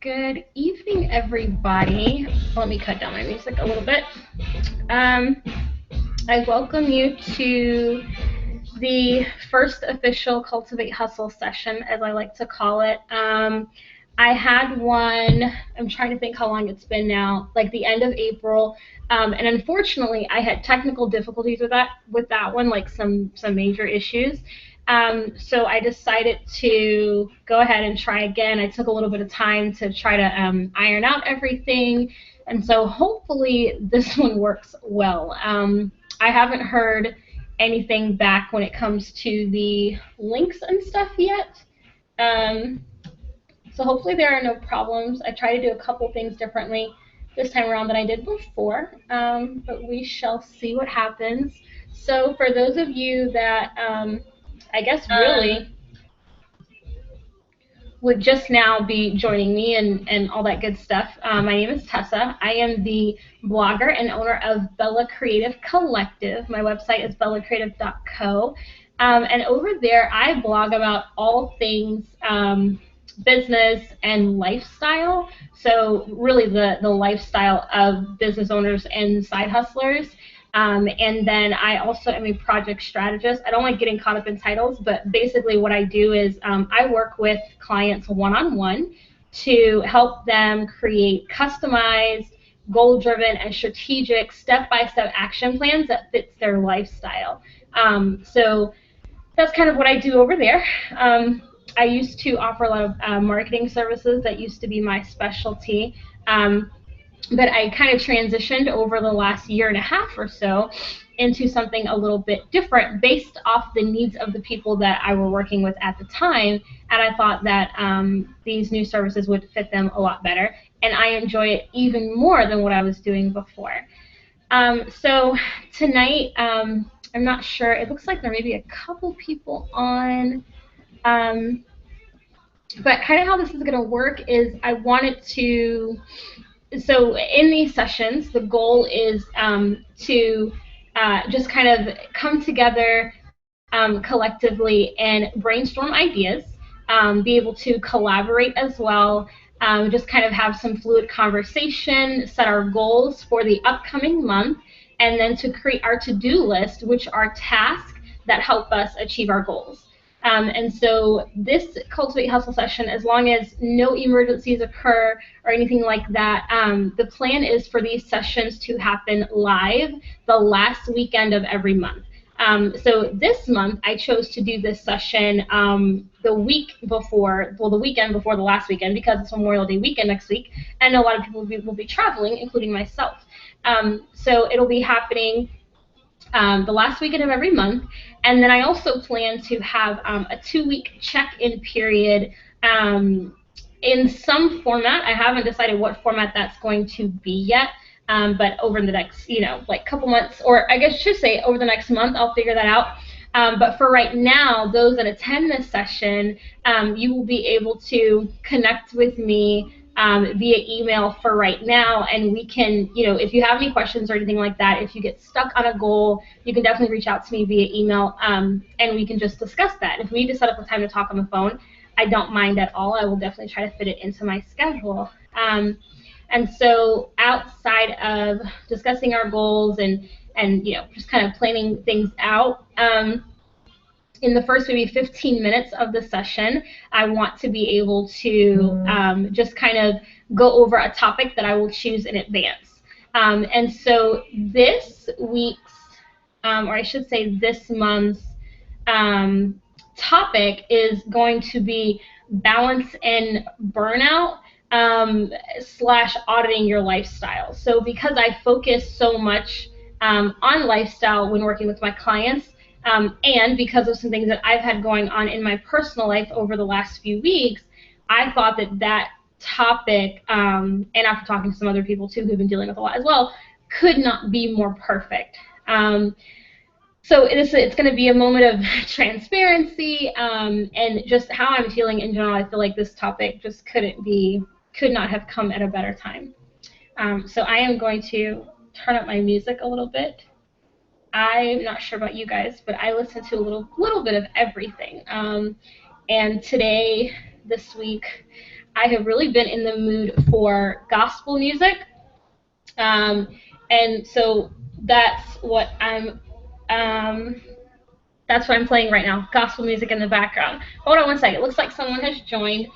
Good evening, everybody. Let me cut down my music a little bit. Um, I welcome you to the first official Cultivate Hustle session, as I like to call it. I had one, I'm trying to think how long it's been now, like the end of April. And unfortunately, I had technical difficulties with that one, like some major issues. So I decided to go ahead and try again. I took a little bit of time to try to iron out everything. And so hopefully this one works well. I haven't heard anything back when it comes to the links and stuff yet. Um, so hopefully there are no problems. I try to do a couple things differently this time around than I did before, but we shall see what happens. So for those of you that I guess really would just now be joining me and all that good stuff. My name is Tessa. I am the blogger and owner of Bella Creative Collective. My website is bellacreative.co. And over there, I blog about all things business and lifestyle. So really the lifestyle of business owners and side hustlers. And then I also am a project strategist. I don't like getting caught up in titles, but basically what I do is I work with clients one-on-one to help them create customized, goal-driven, and strategic step-by-step action plans that fits their lifestyle. So that's kind of what I do over there. I used to offer a lot of marketing services. That used to be my specialty. But I kind of transitioned over the last year and a half or so into something a little bit different based off the needs of the people that I were working with at the time. And I thought that these new services would fit them a lot better. And I enjoy it even more than what I was doing before. So tonight, I'm not sure. It looks like there may be a couple people on. Um, but kind of how this is going to work is I wanted to so in these sessions, the goal is to just kind of come together collectively and brainstorm ideas, be able to collaborate as well, just kind of have some fluid conversation, set our goals for the upcoming month, and then to create our to-do list, which are tasks that help us achieve our goals. And so this Cultivate Hustle session, as long as no emergencies occur or anything like that, the plan is for these sessions to happen live the last weekend of every month. So this month, I chose to do this session the weekend before the last weekend, because it's Memorial Day weekend next week, and a lot of people will be traveling, including myself. So it'll be happening the last weekend of every month. And then I also plan to have a 2-week check-in period in some format. I haven't decided what format that's going to be yet. But over the next, like couple months, or I guess I should say over the next month, I'll figure that out. But for right now, those that attend this session, you will be able to connect with me via email for right now, and we can, if you have any questions or anything like that, if you get stuck on a goal, you can definitely reach out to me via email, and we can just discuss that. If we need to set up a time to talk on the phone, I don't mind at all. I will definitely try to fit it into my schedule. And so outside of discussing our goals and just kind of planning things out, in the first maybe 15 minutes of the session, I want to be able to just kind of go over a topic that I will choose in advance. And so this week's, or I should say this month's topic is going to be balance and burnout slash auditing your lifestyle. So because I focus so much on lifestyle when working with my clients, and because of some things that I've had going on in my personal life over the last few weeks, I thought that topic, and after talking to some other people too who've been dealing with a lot as well, could not be more perfect. So it's going to be a moment of transparency and just how I'm feeling in general. I feel like this topic just could not have come at a better time. So I am going to turn up my music a little bit. I'm not sure about you guys, but I listen to a little bit of everything. And this week, I have really been in the mood for gospel music. And so um, that's what I'm playing right now, gospel music in the background. Hold on one second. It looks like someone has joined.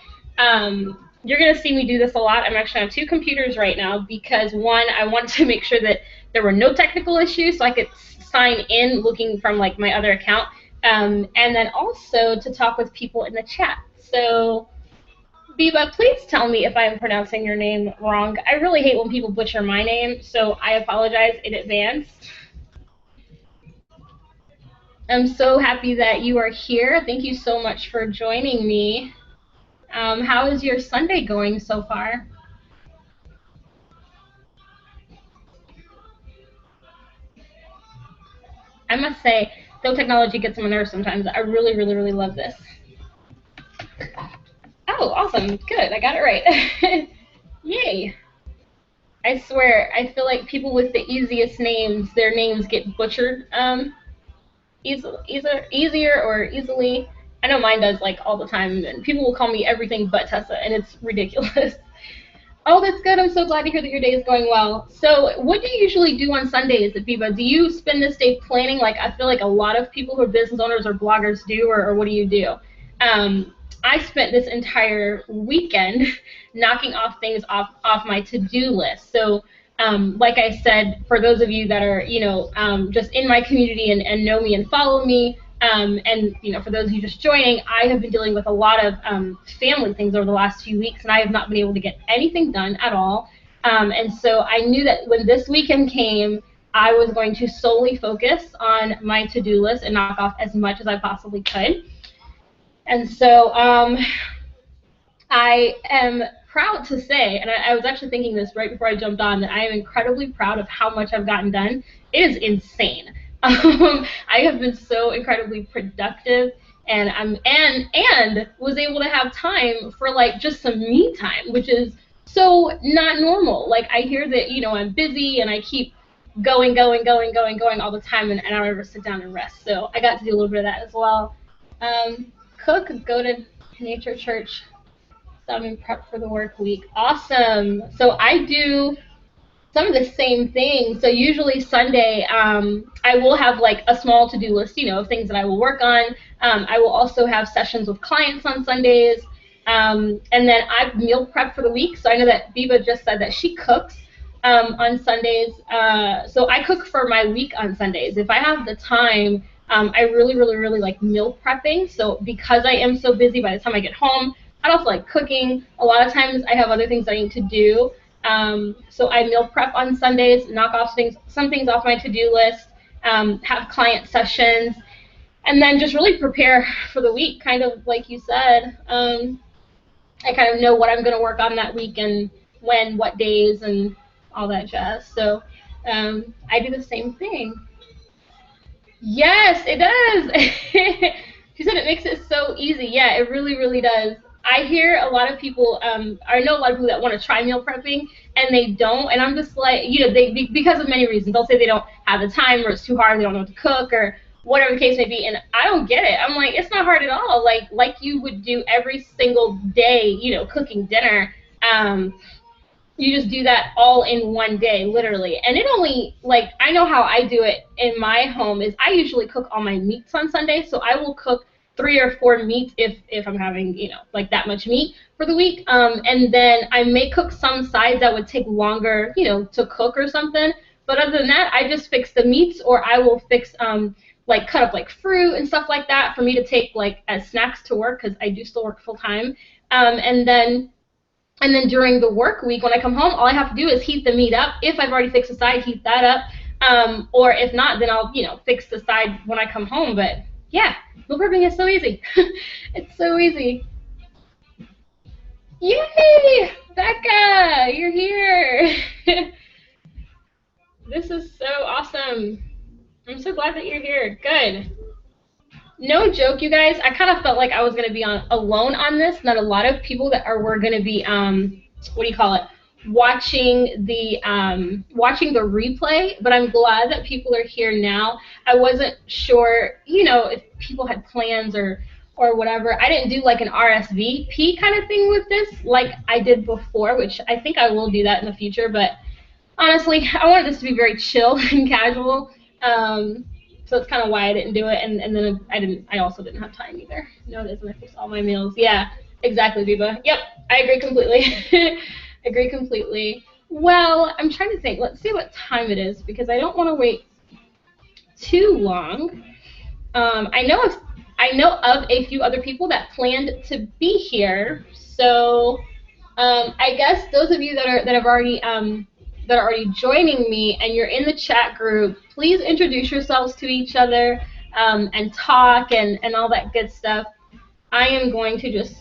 You're going to see me do this a lot. I'm actually on 2 computers right now because, one, I wanted to make sure that there were no technical issues so I could sign in looking from like my other account, and then also to talk with people in the chat. So, Biba, please tell me if I am pronouncing your name wrong. I really hate when people butcher my name, so I apologize in advance. I'm so happy that you are here. Thank you so much for joining me. How is your Sunday going so far? I must say, though technology gets on my nerves sometimes, I really, really, really love this. Oh, awesome. Good. I got it right. Yay. I swear, I feel like people with the easiest names, their names get butchered easier or easily. I know mine does like all the time, and people will call me everything but Tessa, and it's ridiculous. Oh, that's good. I'm so glad to hear that your day is going well. So what do you usually do on Sundays at Viva? Do you spend this day planning, like I feel like a lot of people who are business owners or bloggers do, or what do you do? I spent this entire weekend knocking off things off my to-do list. So like I said, for those of you that are, just in my community and know me and follow me, and for those of you just joining, I have been dealing with a lot of family things over the last few weeks, and I have not been able to get anything done at all. And so I knew that when this weekend came, I was going to solely focus on my to-do list and knock off as much as I possibly could. And so I am proud to say, and I was actually thinking this right before I jumped on, that I am incredibly proud of how much I've gotten done. It is insane. I have been so incredibly productive, and was able to have time for like just some me time, which is so not normal. Like I hear that I'm busy and I keep going all the time, and I don't ever sit down and rest. So I got to do a little bit of that as well. Cook, go to nature church. I'm prep for the work week. Awesome. So I do some of the same things. So usually Sunday, I will have like a small to-do list, of things that I will work on. I will also have sessions with clients on Sundays. And then I meal prep for the week. So I know that Biba just said that she cooks on Sundays. So I cook for my week on Sundays. If I have the time, I really, really, really like meal prepping. So because I am so busy, by the time I get home, I don't feel like cooking. A lot of times I have other things I need to do. So I meal prep on Sundays, knock off some things off my to-do list, have client sessions, and then just really prepare for the week, kind of like you said. I kind of know what I'm going to work on that week and when, what days, and all that jazz. So I do the same thing. Yes, it does. She said it makes it so easy. Yeah, it really, really does. I hear a lot of people, I know a lot of people that want to try meal prepping, and they don't, and I'm just like, because of many reasons. They'll say they don't have the time, or it's too hard, they don't know what to cook, or whatever the case may be, and I don't get it. I'm like, it's not hard at all. Like you would do every single day, cooking dinner. You just do that all in one day, literally. And it only, I know how I do it in my home is I usually cook all my meats on Sunday, so I will cook 3 or 4 meats if I'm having, that much meat for the week. And then I may cook some sides that would take longer, to cook or something. But other than that, I just fix the meats, or I will fix, cut up, fruit and stuff like that for me to take, as snacks to work, because I do still work full-time. And then during the work week, when I come home, all I have to do is heat the meat up. If I've already fixed the side, heat that up. Or if not, then I'll, fix the side when I come home. But yeah, meal prepping is so easy. It's so easy. Yay! Becca, you're here. This is so awesome. I'm so glad that you're here. Good. No joke, you guys. I kind of felt like I was going to be alone on this. Not a lot of people that were going to be, watching the replay, but I'm glad that people are here now. I wasn't sure, if people had plans or or whatever. I didn't do like an RSVP kind of thing with this like I did before, which I think I will do that in the future. But honestly, I wanted this to be very chill and casual. So that's kind of why I didn't do it. And then I also didn't have time either. No, it isn't. I fix all my meals. Yeah, exactly, Viva. Yep, I agree completely. Agree completely. Well, I'm trying to think. Let's see what time it is because I don't want to wait too long. I know of a few other people that planned to be here. So I guess those of you that are already joining me and you're in the chat group, please introduce yourselves to each other and talk and all that good stuff. I am going to just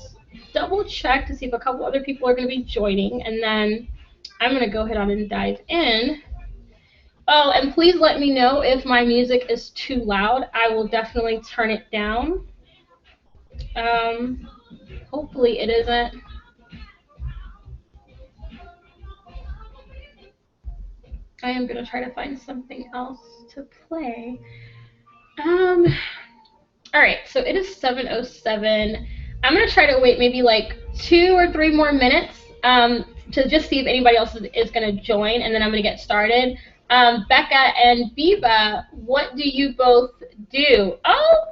double check to see if a couple other people are going to be joining, and then I'm going to go ahead on and dive in. Oh, and please let me know if my music is too loud. I will definitely turn it down. Hopefully it isn't. I am going to try to find something else to play. All right, so it is 7:07. I'm going to try to wait maybe like 2 or 3 more minutes to just see if anybody else is going to join, and then I'm going to get started. Becca and Biba, what do you both do? Oh,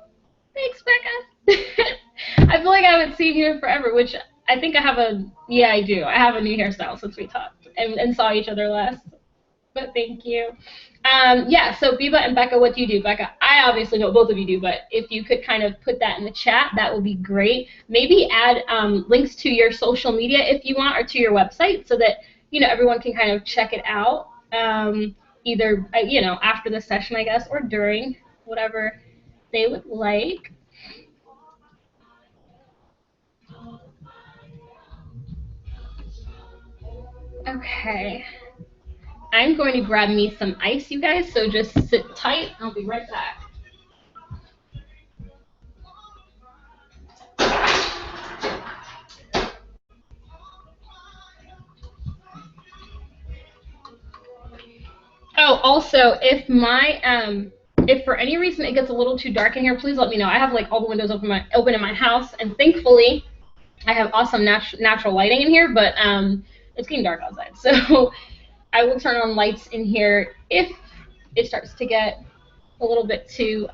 thanks, Becca. I feel like I haven't seen you in forever, which I think I have yeah, I do. I have a new hairstyle since we talked and saw each other last. But thank you. Yeah, so Biba and Becca, what do you do? Becca, I obviously know what both of you do, but if you could kind of put that in the chat, that would be great. Maybe add links to your social media if you want, or to your website, so that everyone can kind of check it out. Either after the session, I guess, or during, whatever they would like. Okay. I'm going to grab me some ice, you guys, so just sit tight. I'll be right back. Oh, also, if for any reason it gets a little too dark in here, please let me know. I have like all the windows open in my house, and thankfully I have awesome natural lighting in here, but it's getting dark outside, so I will turn on lights in here if it starts to get a little bit too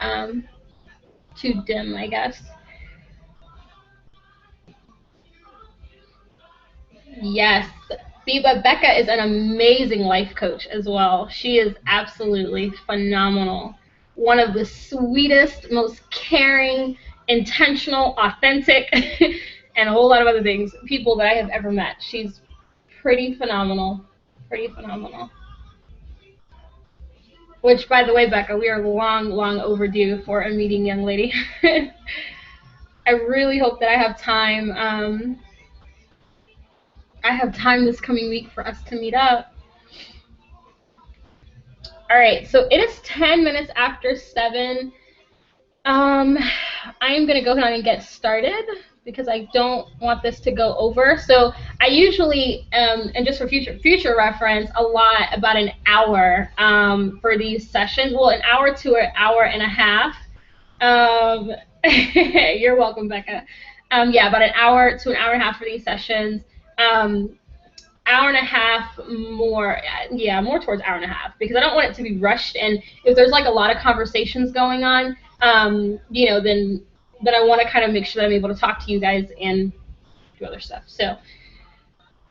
dim, I guess. Yes. Biba, Becca is an amazing life coach as well. She is absolutely phenomenal. One of the sweetest, most caring, intentional, authentic, and a whole lot of other things, people that I have ever met. She's pretty phenomenal. Pretty phenomenal. Which, by the way, Becca, we are long, long overdue for a meeting, young lady. I really hope that I have time. I have time this coming week for us to meet up. All right, so it is 10 minutes after 7. I'm going to go ahead and get started because I don't want this to go over. So I usually, and just for future reference, allot about an hour for these sessions. Well, an hour to an hour and a half. You're welcome, Becca. Yeah, about an hour to an hour and a half for these sessions. Hour and a half more, yeah, more towards hour and a half, because I don't want it to be rushed. And if there's like a lot of conversations going on, then I want to kind of make sure that I'm able to talk to you guys and do other stuff. So,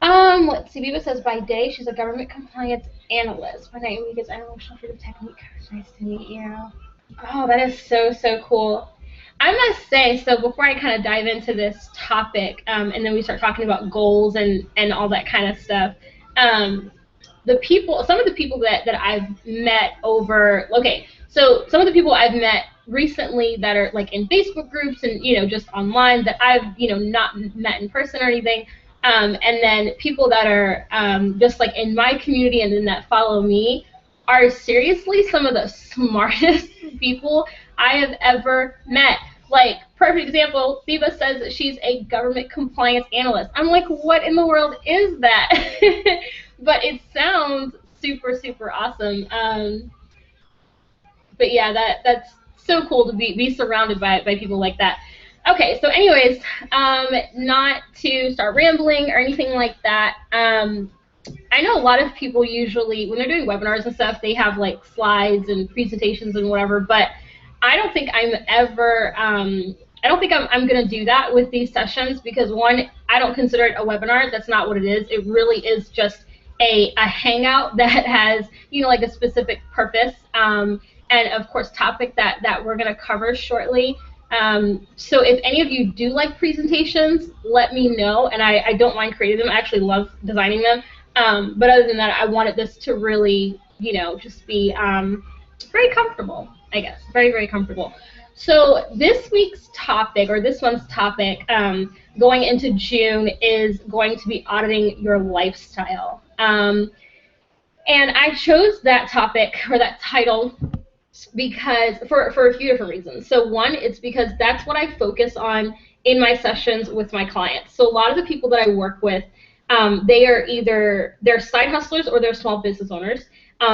let's see. Viva says by day she's a government compliance analyst. By night week is emotional freedom technique. Nice to meet you. Oh, that is so cool. I must say, so before I kind of dive into this topic, and then we start talking about goals and all that kind of stuff, some of the people that I've met so some of the people I've met recently that are like in Facebook groups and, just online that I've, not met in person or anything, and then people that are just like in my community and then that follow me are seriously some of the smartest people I have ever met. Like, perfect example, Biba says that she's a government compliance analyst. I'm like, what in the world is that? But it sounds super awesome. But yeah, that's so cool to be surrounded by people like that. Okay, so anyways, not to start rambling or anything like that. I know a lot of people usually, when they're doing webinars and stuff, they have like slides and presentations and whatever, but I don't think I'm ever, I don't think I'm going to do that with these sessions because one, I don't consider it a webinar. That's not what it is. It really is just a hangout that has, like a specific purpose and of course topic that we're going to cover shortly. So if any of you do like presentations, let me know, and I don't mind creating them. I actually love designing them. But other than that, I wanted this to really, just be very comfortable, I guess. Very, very comfortable. So this week's topic, or this month's topic, going into June, is going to be auditing your lifestyle. And I chose that topic, or that title, because for a few different reasons. So one, it's because that's what I focus on in my sessions with my clients. So a lot of the people that I work with, they are either they're side hustlers or they're small business owners.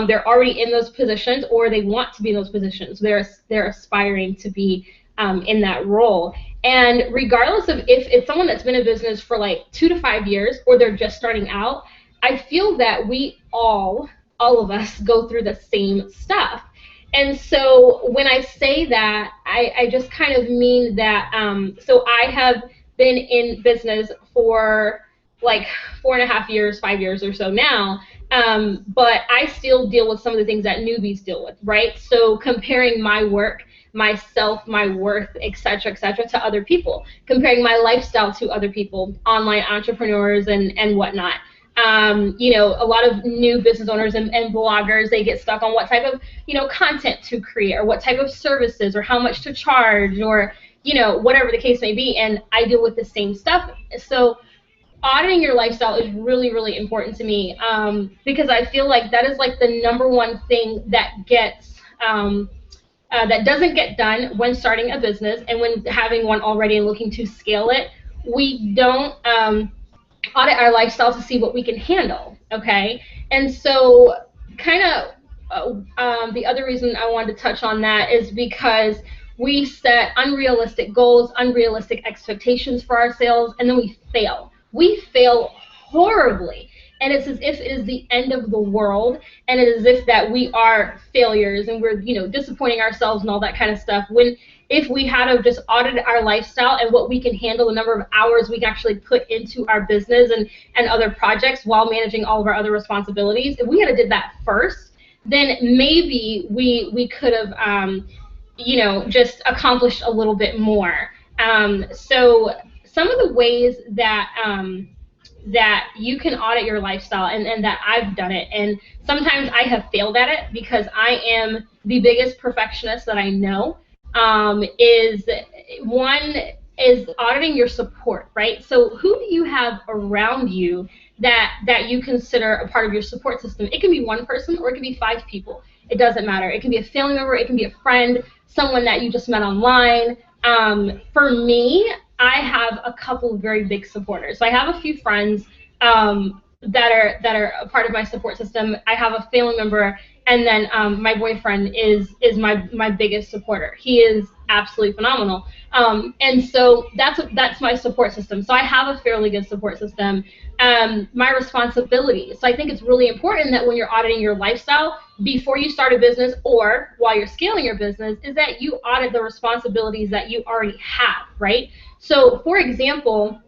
They're already in those positions, or they want to be in those positions. They're aspiring to be in that role. And regardless of if it's someone that's been in business for like 2 to 5 years, or they're just starting out, I feel that we all of us go through the same stuff. And so when I say that, I just kind of mean that, so I have been in business for like 4.5 years, 5 years or so now, but I still deal with some of the things that newbies deal with, right? So comparing my work, myself, my worth, et cetera, to other people, comparing my lifestyle to other people, online entrepreneurs and whatnot. A lot of new business owners and bloggers, they get stuck on what type of, content to create, or what type of services, or how much to charge, or, whatever the case may be. And I deal with the same stuff. So auditing your lifestyle is really, really important to me, because I feel like that is like the #1 thing that gets, that doesn't get done when starting a business, and when having one already and looking to scale it. We don't audit our lifestyle to see what we can handle, okay? And so kind of the other reason I wanted to touch on that is because we set unrealistic goals, unrealistic expectations for ourselves, and then we fail. We fail horribly. And it's as if it is the end of the world, and it is as if that we are failures, and we're, disappointing ourselves and all that kind of stuff. When if we had to just audited our lifestyle and what we can handle, the number of hours we can actually put into our business and other projects while managing all of our other responsibilities, if we had to did that first, then maybe we could have, just accomplished a little bit more. So some of the ways that that you can audit your lifestyle, and that I've done it, and sometimes I have failed at it because I am the biggest perfectionist that I know, is auditing your support, right? So who do you have around you that you consider a part of your support system? It can be one person, or it can be 5 people. It doesn't matter. It can be a family member, it can be a friend, someone that you just met online. For me, I have a couple of very big supporters. So I have a few friends that are a part of my support system. I have a family member, and then my boyfriend is my biggest supporter. He is absolutely phenomenal. And so that's my support system. So I have a fairly good support system. My responsibilities. So I think it's really important that when you're auditing your lifestyle before you start a business, or while you're scaling your business, is that you audit the responsibilities that you already have, right? So for example,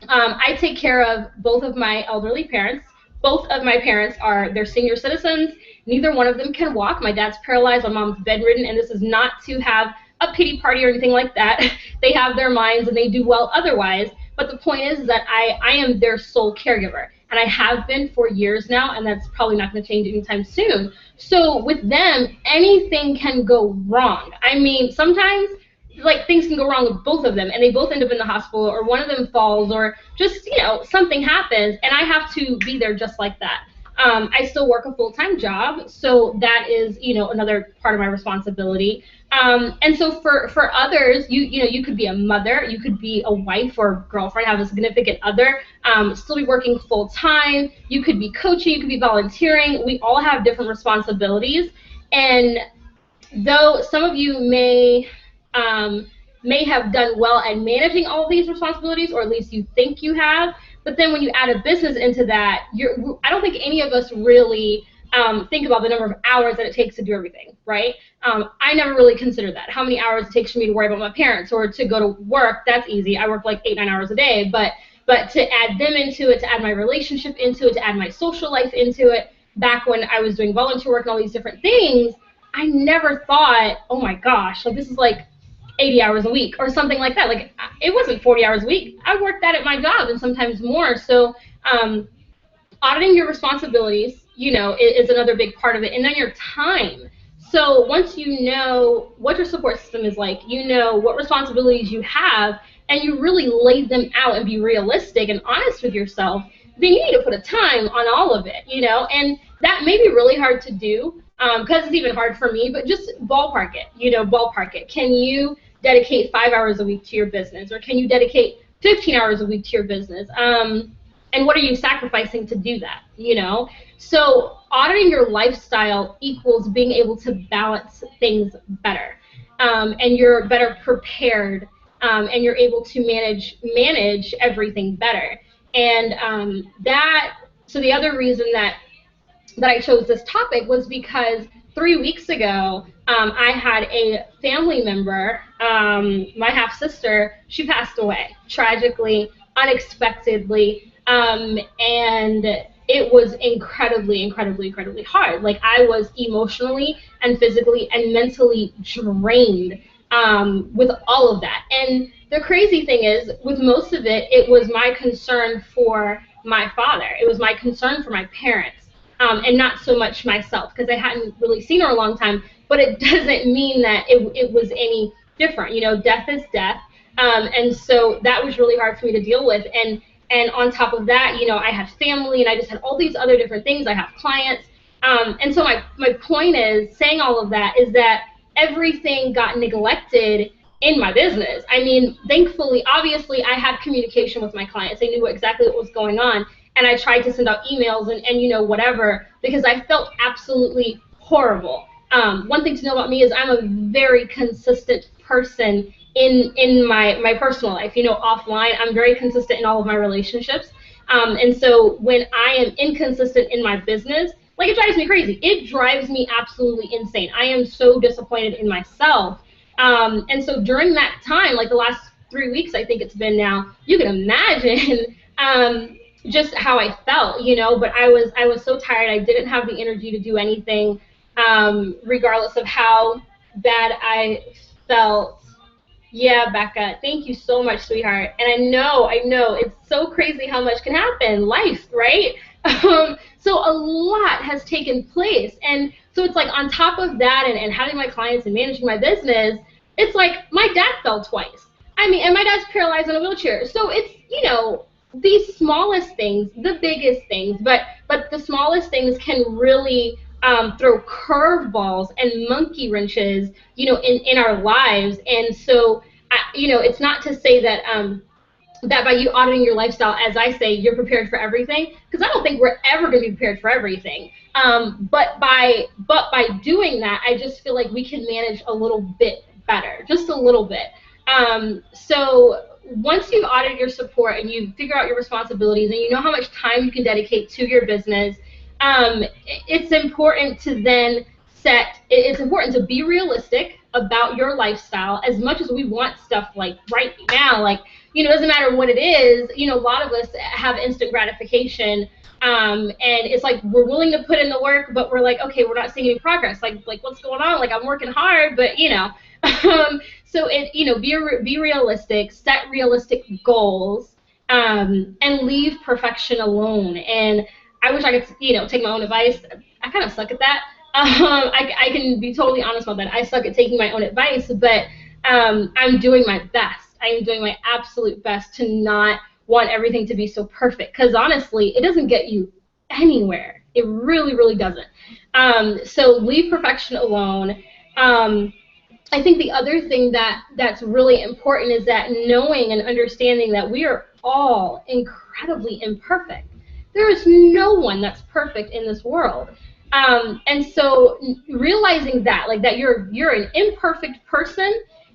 I take care of both of my elderly parents. Both of my parents they're senior citizens. Neither one of them can walk. My dad's paralyzed, my mom's bedridden, and this is not to have a pity party or anything like that. They have their minds and they do well otherwise. But the point is that I am their sole caregiver, and I have been for years now, and that's probably not going to change anytime soon. So with them, anything can go wrong. I mean, sometimes like things can go wrong with both of them, and they both end up in the hospital, or one of them falls, or just something happens, and I have to be there just like that. I still work a full-time job, so that is another part of my responsibility. And so for others, you could be a mother, you could be a wife or girlfriend, have a significant other, still be working full-time. You could be coaching, you could be volunteering. We all have different responsibilities, and though some of you may may have done well at managing all of these responsibilities, or at least you think you have. But then when you add a business into that, I don't think any of us really think about the number of hours that it takes to do everything, right? I never really considered that. How many hours it takes for me to worry about my parents or to go to work, that's easy. I work like 8-9 hours a day, but to add them into it, to add my relationship into it, to add my social life into it, back when I was doing volunteer work and all these different things, I never thought, oh my gosh, like this is like 80 hours a week or something like that. Like it wasn't 40 hours a week. I worked that at my job and sometimes more. So auditing your responsibilities, is another big part of it. And then your time. So once you know what your support system is like, you know what responsibilities you have, and you really lay them out and be realistic and honest with yourself, then you need to put a time on all of it, and that may be really hard to do because it's even hard for me, but just ballpark it, Can you dedicate 5 hours a week to your business, or can you dedicate 15 hours a week to your business? And what are you sacrificing to do that, So auditing your lifestyle equals being able to balance things better, and you're better prepared, and you're able to manage everything better. And so the other reason that I chose this topic was because 3 weeks ago, I had a family member, my half-sister, she passed away tragically, unexpectedly, and it was incredibly, incredibly, incredibly hard. Like, I was emotionally and physically and mentally drained with all of that. And the crazy thing is, with most of it, it was my concern for my father. It was my concern for my parents, and not so much myself, because I hadn't really seen her a long time. But it doesn't mean that it was any different. Death is death. And so that was really hard for me to deal with. And on top of that, I had family, and I just had all these other different things. I have clients. And so my point is, saying all of that, is that everything got neglected in my business. I mean, thankfully, obviously, I had communication with my clients. They knew exactly what was going on. And I tried to send out emails and whatever, because I felt absolutely horrible. One thing to know about me is I'm a very consistent person in my personal life. Offline, I'm very consistent in all of my relationships. And so when I am inconsistent in my business, like, it drives me crazy. It drives me absolutely insane. I am so disappointed in myself. And so during that time, like the last 3 weeks, I think it's been now, you can imagine just how I felt, but I was so tired. I didn't have the energy to do anything, regardless of how bad I felt. Yeah, Becca, thank you so much, sweetheart. And I know, it's so crazy how much can happen. Life, right? So a lot has taken place. And so it's like, on top of that and having my clients and managing my business, it's like my dad fell twice. I mean, and my dad's paralyzed in a wheelchair. So it's, these smallest things, the biggest things, but the smallest things can really throw curveballs and monkey wrenches, in our lives. And so, it's not to say that that by you auditing your lifestyle, as I say, you're prepared for everything, because I don't think we're ever going to be prepared for everything. But by doing that, I just feel like we can manage a little bit better, just a little bit. So once you've audited your support and you figure out your responsibilities and you know how much time you can dedicate to your business, it's important to then it's important to be realistic about your lifestyle. As much as we want stuff like right now, like, it doesn't matter what it is, a lot of us have instant gratification, and it's like we're willing to put in the work, but we're like, okay, we're not seeing any progress. Like what's going on? Like, I'm working hard, but so be realistic, set realistic goals, and leave perfection alone. And I wish I could, take my own advice. I kind of suck at that. I can be totally honest about that. I suck at taking my own advice, but I'm doing my best. I am doing my absolute best to not want everything to be so perfect, because honestly, it doesn't get you anywhere. It really, really doesn't. So leave perfection alone. I think the other thing that's really important is that knowing and understanding that we are all incredibly imperfect. There is no one that's perfect in this world. And so realizing that, like, that you're an imperfect person,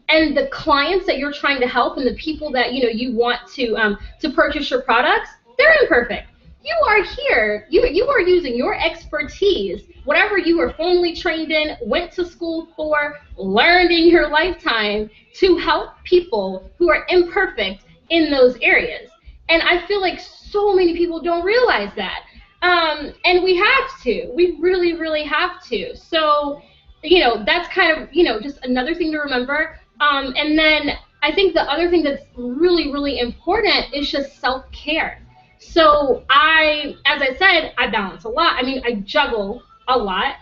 and the clients that you're trying to help and the people that you want to purchase your products, they're imperfect. You are here. You are using your expertise, whatever you were formally trained in, went to school for, learned in your lifetime, to help people who are imperfect in those areas. And I feel like so many people don't realize that. And we have to. We really, really have to. So, that's kind of, just another thing to remember. And then I think the other thing that's really, really important is just self-care. So as I said, I balance a lot. I mean, I juggle a lot.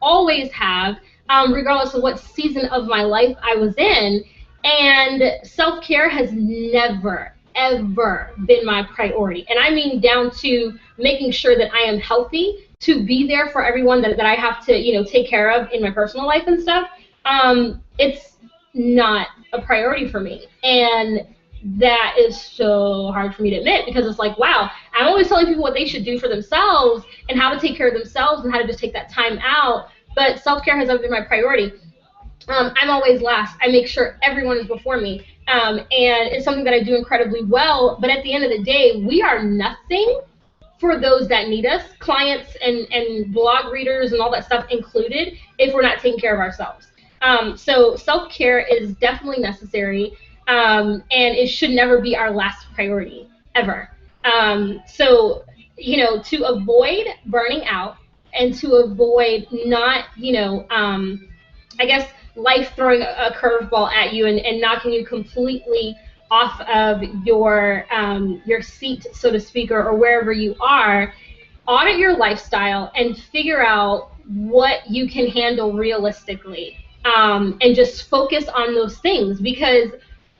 Always have, regardless of what season of my life I was in. And self-care has never, ever been my priority. And I mean down to making sure that I am healthy, to be there for everyone that I have to, take care of in my personal life and stuff. It's not a priority for me. And that is so hard for me to admit, because it's like, wow, I'm always telling people what they should do for themselves and how to take care of themselves and how to just take that time out. But self-care has never been my priority. I'm always last. I make sure everyone is before me. And it's something that I do incredibly well. But at the end of the day, we are nothing for those that need us, clients and blog readers and all that stuff included, if we're not taking care of ourselves. So self-care is definitely necessary, and it should never be our last priority, ever. So, to avoid burning out and to avoid not, I guess, life throwing a curveball at you and knocking you completely off of your seat, so to speak, or wherever you are, audit your lifestyle and figure out what you can handle realistically, and just focus on those things. Because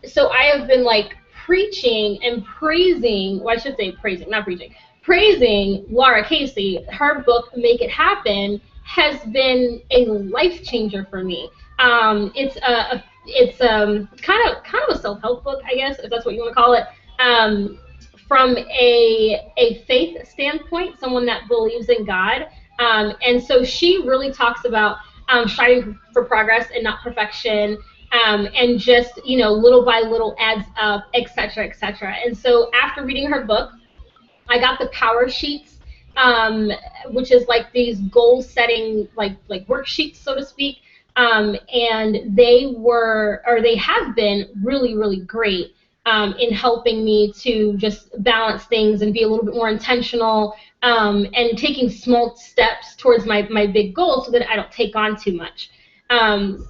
so I have been like preaching and praising, well, I should say praising, not preaching, praising Laura Casey. Her book, Make It Happen, has been a life changer for me. It's kind of a self-help book, I guess, if that's what you want to call it. From a faith standpoint, someone that believes in God. And so she really talks about striving for progress and not perfection, and just, little by little adds up, etc., etc. And so after reading her book, I got the power sheets, which is like these goal setting, like worksheets, so to speak. And they have been really, really great in helping me to just balance things and be a little bit more intentional, and taking small steps towards my big goal so that I don't take on too much.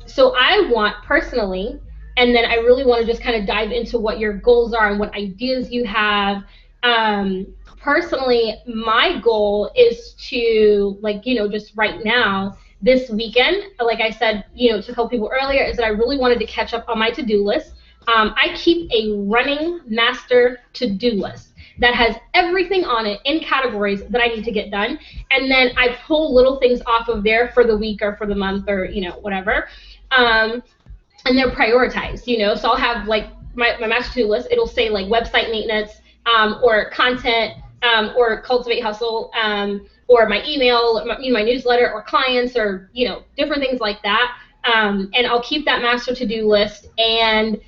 So I want personally, and then I really want to just kind of dive into what your goals are and what ideas you have. Personally, my goal is to, just right now, this weekend, like I said, to a couple people earlier, is that I really wanted to catch up on my to-do list. I keep a running master to-do list that has everything on it in categories that I need to get done. And then I pull little things off of there for the week or for the month or, whatever. And they're prioritized, So I'll have like my master to-do list. It'll say like website maintenance, or content, or cultivate hustle, or my email, my newsletter, or clients, or, different things like that. And I'll keep that master to-do list, and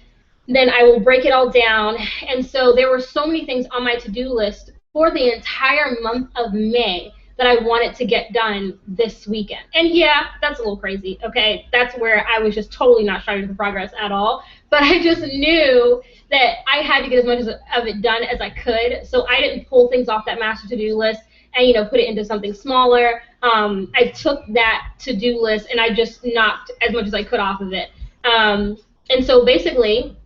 then I will break it all down. And so there were so many things on my to-do list for the entire month of May that I wanted to get done this weekend. And yeah, that's a little crazy, okay? That's where I was just totally not striving for progress at all. But I just knew that I had to get as much of it done as I could. So I didn't pull things off that master to-do list and, put it into something smaller. I took that to-do list and I just knocked as much as I could off of it. And so basically,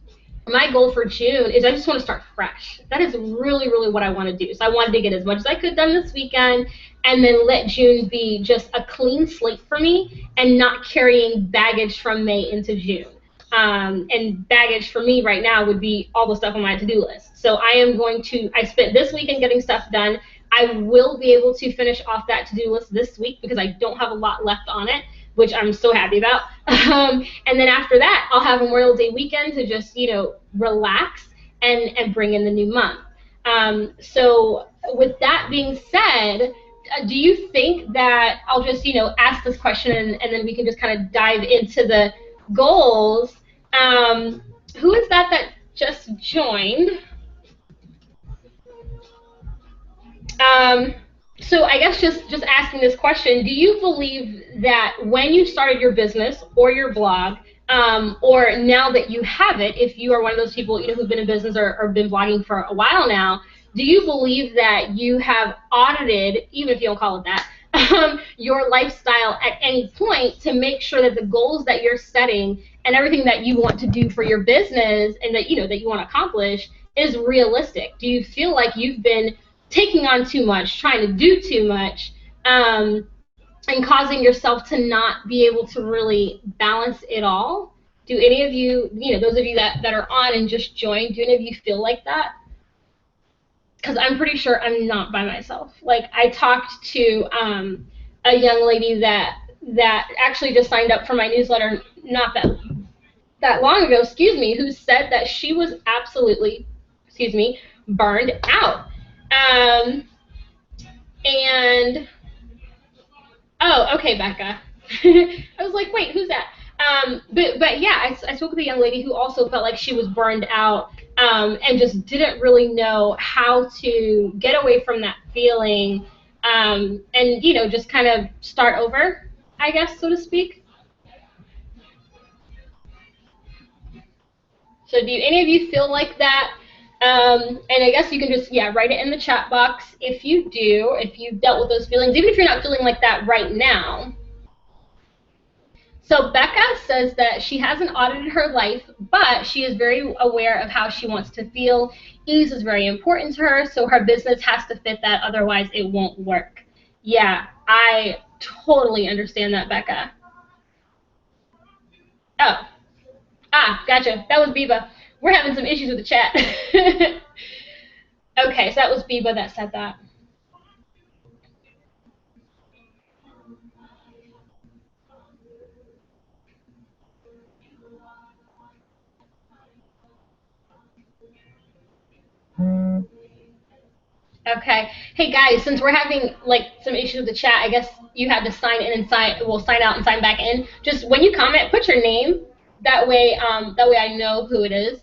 my goal for June is I just want to start fresh. That is really, really what I want to do. So I wanted to get as much as I could done this weekend, and then let June be just a clean slate for me and not carrying baggage from May into June. And baggage for me right now would be all the stuff on my to-do list. So I spent this weekend getting stuff done. I will be able to finish off that to-do list this week because I don't have a lot left on it, which I'm so happy about. And then after that, I'll have Memorial Day weekend to just, relax and bring in the new month. So with that being said, do you think that I'll just, ask this question and then we can just kind of dive into the goals? Who is that just joined? Um, so I guess just asking this question, do you believe that when you started your business or your blog, or now that you have it, if you are one of those people who've been in business or been blogging for a while now, do you believe that you have audited, even if you don't call it that, your lifestyle at any point to make sure that the goals that you're setting and everything that you want to do for your business and that that you want to accomplish is realistic? Do you feel like you've been taking on too much, trying to do too much, and causing yourself to not be able to really balance it all? Do any of you, those of you that are on and just joined, do any of you feel like that? Because I'm pretty sure I'm not by myself. Like, I talked to a young lady that actually just signed up for my newsletter not that long ago, who said that she was absolutely, burned out. And oh, okay, Becca. I was like, wait, who's that? But yeah, I spoke with a young lady who also felt like she was burned out, and just didn't really know how to get away from that feeling, and just kind of start over, I guess, so to speak. So do any of you feel like that? And I guess you can just, write it in the chat box if you do, if you've dealt with those feelings, even if you're not feeling like that right now. So Becca says that she hasn't audited her life, but she is very aware of how she wants to feel. Ease is very important to her, so her business has to fit that, otherwise it won't work. Yeah, I totally understand that, Becca. Oh, gotcha. That was Biba. We're having some issues with the chat. Okay, so that was Biba that said that. Okay. Hey guys, since we're having like some issues with the chat, I guess you had to sign in and sign out and sign back in. Just when you comment, put your name. That way I know who it is.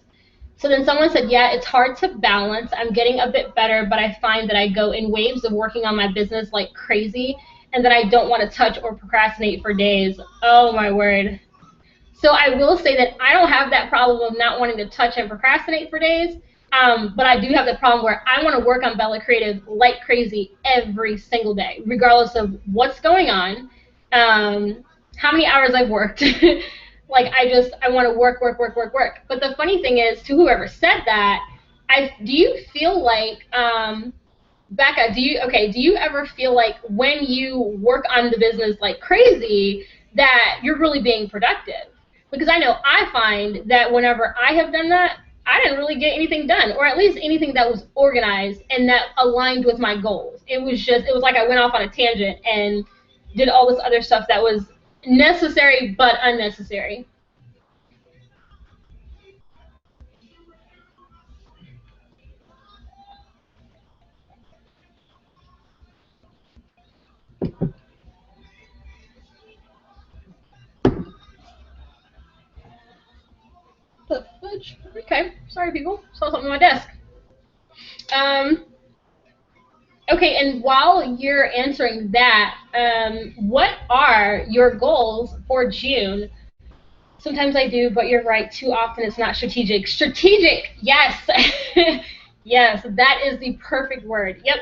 So then someone said, yeah, it's hard to balance. I'm getting a bit better, but I find that I go in waves of working on my business like crazy, and that I don't want to touch or procrastinate for days. Oh my word. So I will say that I don't have that problem of not wanting to touch and procrastinate for days, but I do have the problem where I want to work on Bella Creative like crazy every single day, regardless of what's going on, how many hours I've worked. Like, I want to work. But the funny thing is, to whoever said that, do you feel like, Becca, do you ever feel like when you work on the business like crazy that you're really being productive? Because I know I find that whenever I have done that, I didn't really get anything done, or at least anything that was organized and that aligned with my goals. It was like I went off on a tangent and did all this other stuff that was necessary but unnecessary. Okay, sorry people, saw something on my desk. Okay, and while you're answering that, what are your goals for June? Sometimes I do, but you're right, too often it's not strategic. Strategic, yes. Yes, that is the perfect word. Yep,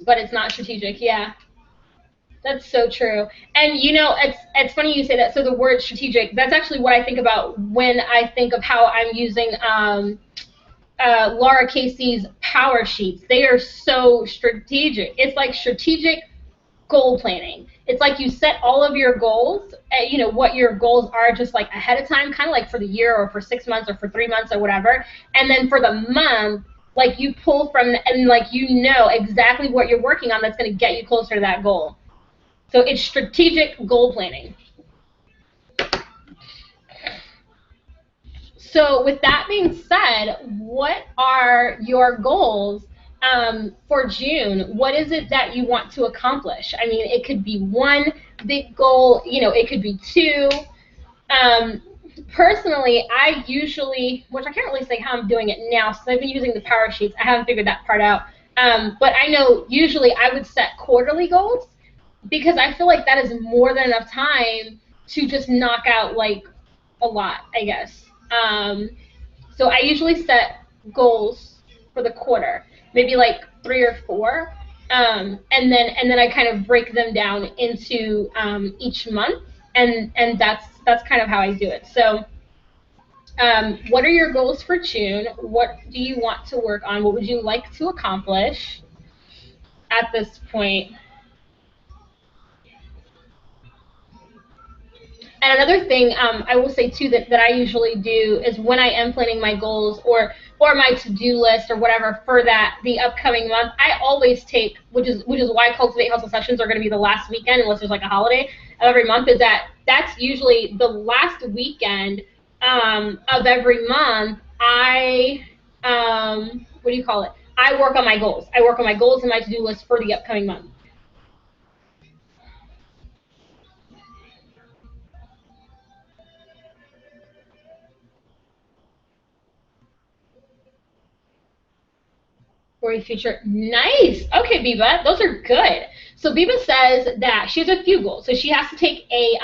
but it's not strategic, yeah. That's so true. And it's funny you say that. So the word strategic, that's actually what I think about when I think of how I'm using Laura Casey's power sheets. They are so strategic. It's like strategic goal planning. It's like you set all of your goals, what your goals are just like ahead of time, kind of like for the year or for 6 months or for 3 months or whatever. And then for the month, like you pull from, and like exactly what you're working on that's going to get you closer to that goal. So it's strategic goal planning. So with that being said, what are your goals for June? What is it that you want to accomplish? I mean, it could be one big goal, it could be two. personally, I usually, which I can't really say how I'm doing it now, since I've been using the power sheets. I haven't figured that part out. But I know usually I would set quarterly goals because I feel like that is more than enough time to just knock out like a lot, I guess. So I usually set goals for the quarter, maybe like 3 or 4, and then I kind of break them down into each month, and that's kind of how I do it. So, what are your goals for June? What do you want to work on? What would you like to accomplish at this point? And another thing I will say too that I usually do is when I am planning my goals or my to-do list or whatever for the upcoming month, I always take, which is why Cultivate Hustle sessions are going to be the last weekend unless there's like a holiday of every month, is that's usually the last weekend of every month. What do you call it? I work on my goals. I work on my goals and my to-do list for the upcoming month. For a future. Nice. Okay, Biba, those are good. So Biba says that she has a few goals. So she has to take a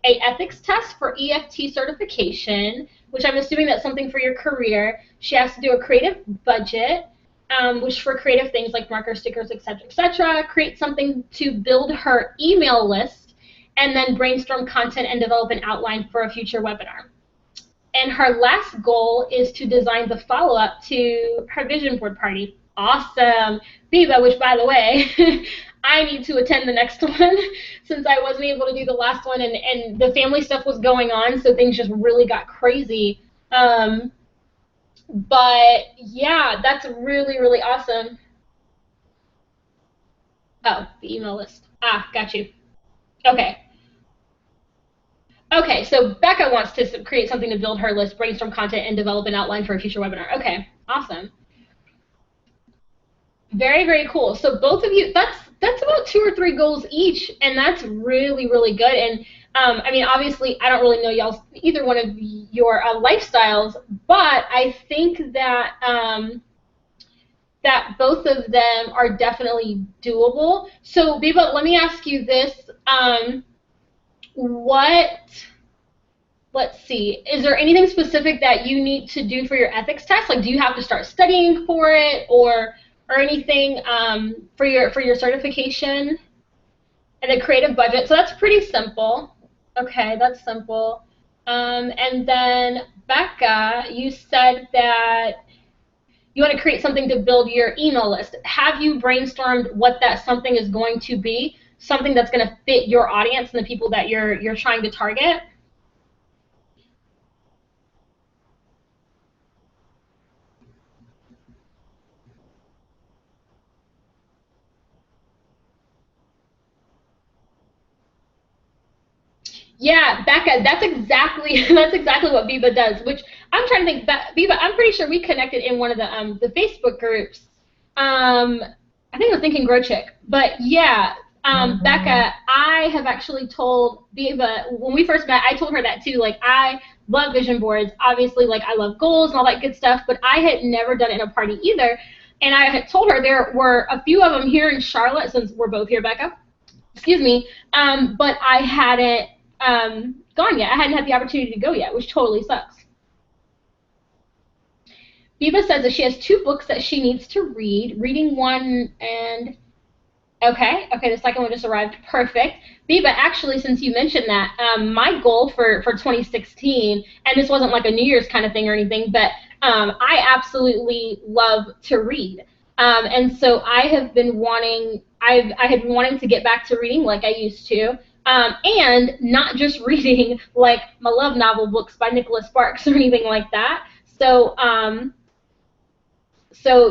ethics test for EFT certification, which I'm assuming that's something for your career. She has to do a creative budget, which for creative things like markers, stickers, etc., etc. Create something to build her email list, and then brainstorm content and develop an outline for a future webinar. And her last goal is to design the follow-up to her vision board party. Awesome. Biba, which by the way, I need to attend the next one since I wasn't able to do the last one and the family stuff was going on, so things just really got crazy. But yeah, that's really, really awesome. Oh, the email list. Ah, got you. Okay. Okay, so Becca wants to create something to build her list, brainstorm content, and develop an outline for a future webinar. Okay, awesome. Very, very cool. So both of you, that's about 2 or 3 goals each, and that's really, really good. And I mean, obviously, I don't really know y'all either one of your lifestyles, but I think that that both of them are definitely doable. So, Biba, let me ask you this: what? Let's see. Is there anything specific that you need to do for your ethics test? Like, do you have to start studying for it, or anything for your certification and the creative budget? So that's pretty simple. Okay, that's simple. And then Becca, you said that you want to create something to build your email list. Have you brainstormed what that something is going to be? Something that's going to fit your audience and the people that you're trying to target? Yeah, Becca, that's exactly that's exactly what Viva does. Which I'm trying to think. Viva, I'm pretty sure we connected in one of the Facebook groups. I think it was Thinking Grow Chick. But yeah, Becca, I have actually told Viva when we first met. I told her that too. Like I love vision boards. Obviously, like I love goals and all that good stuff. But I had never done it in a party either. And I had told her there were a few of them here in Charlotte, since we're both here, Becca. Excuse me. But I hadn't gone yet. I hadn't had the opportunity to go yet, which totally sucks. Biba says that she has 2 books that she needs to read. Reading one and okay, the second one just arrived. Perfect. Biba, actually, since you mentioned that, my goal for 2016, and this wasn't like a New Year's kind of thing or anything, but I absolutely love to read. And so I have been wanting, I had been wanting to get back to reading like I used to. And not just reading like my love novel books by Nicholas Sparks or anything like that. So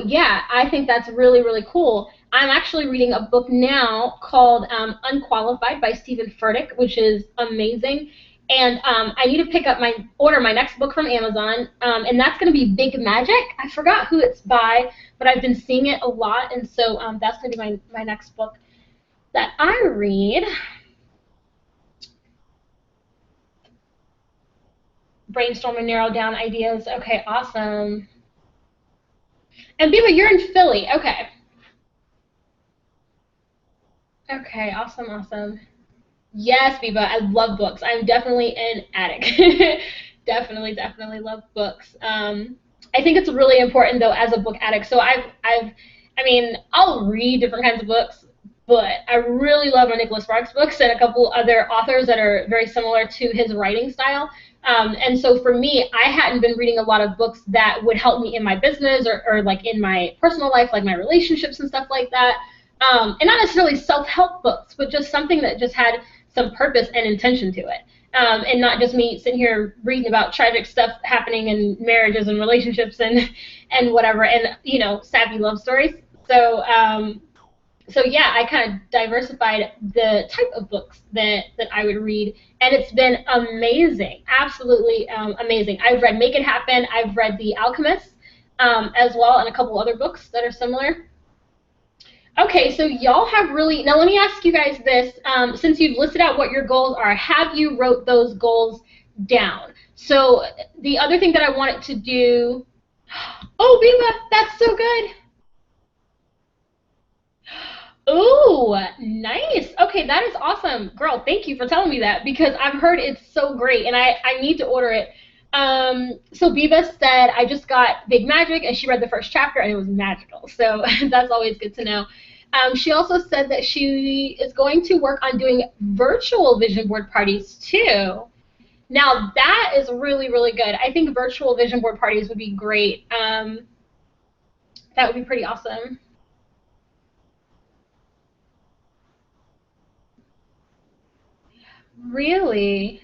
yeah, I think that's really, really cool. I'm actually reading a book now called Unqualified by Stephen Furtick, which is amazing. And I need to order my next book from Amazon, and that's going to be Big Magic. I forgot who it's by, but I've been seeing it a lot, and so that's going to be my next book that I read. brainstorm and narrow down ideas. Okay, awesome. And Biba, you're in Philly. Okay. Okay, awesome, awesome. Yes, Biba, I love books. I'm definitely an addict. Definitely love books. I think it's really important though as a book addict. So I mean, I'll read different kinds of books, but I really love Nicholas Sparks books and a couple other authors that are very similar to his writing style. And so for me, I hadn't been reading a lot of books that would help me in my business or like in my personal life, like my relationships and stuff like that. And not necessarily self-help books, but just something that just had some purpose and intention to it. And not just me sitting here reading about tragic stuff happening in marriages and relationships and whatever, and you know, sappy love stories. So so yeah, I kind of diversified the type of books that I would read, and it's been amazing, absolutely amazing. I've read Make It Happen. I've read The Alchemist as well, and a couple other books that are similar. Okay, so y'all have really, now let me ask you guys this, since you've listed out what your goals are, have you wrote those goals down? So the other thing that I wanted to do, oh, Bima, that's so good. Ooh, nice. Okay, that is awesome. Girl, thank you for telling me that because I've heard it's so great and I need to order it. So Biba said, I just got Big Magic and she read the first chapter and it was magical. So that's always good to know. She also said that she is going to work on doing virtual vision board parties too. Now that is really, really good. I think virtual vision board parties would be great. That would be pretty awesome. Really?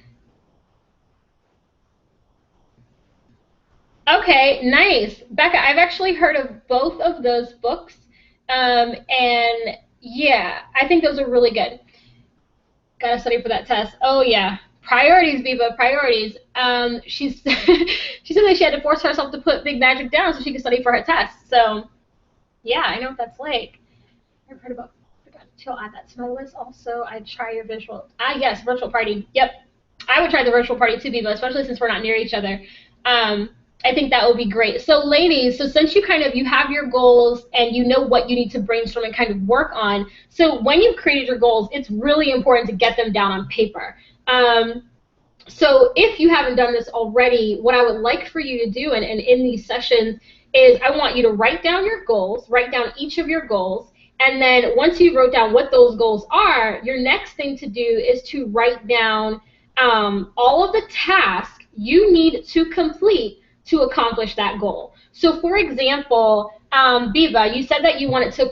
Okay, nice. Becca, I've actually heard of both of those books. And yeah, I think those are really good. Gotta study for that test. Oh yeah. Priorities, Biba, priorities. She's she said that she had to force herself to put Big Magic down so she could study for her test. So yeah, I know what that's like. I've heard about I'll add that to my list also. I'd try your visual. Ah, yes, virtual party. Yep. I would try the virtual party too, Biba, especially since we're not near each other. I think that would be great. So ladies, so since you have your goals and you know what you need to brainstorm and kind of work on, so when you've created your goals, it's really important to get them down on paper. So if you haven't done this already, what I would like for you to do and in these sessions is I want you to write down your goals, write down each of your goals, and then once you wrote down what those goals are, your next thing to do is to write down all of the tasks you need to complete to accomplish that goal. So for example, Biba, you said that you wanted to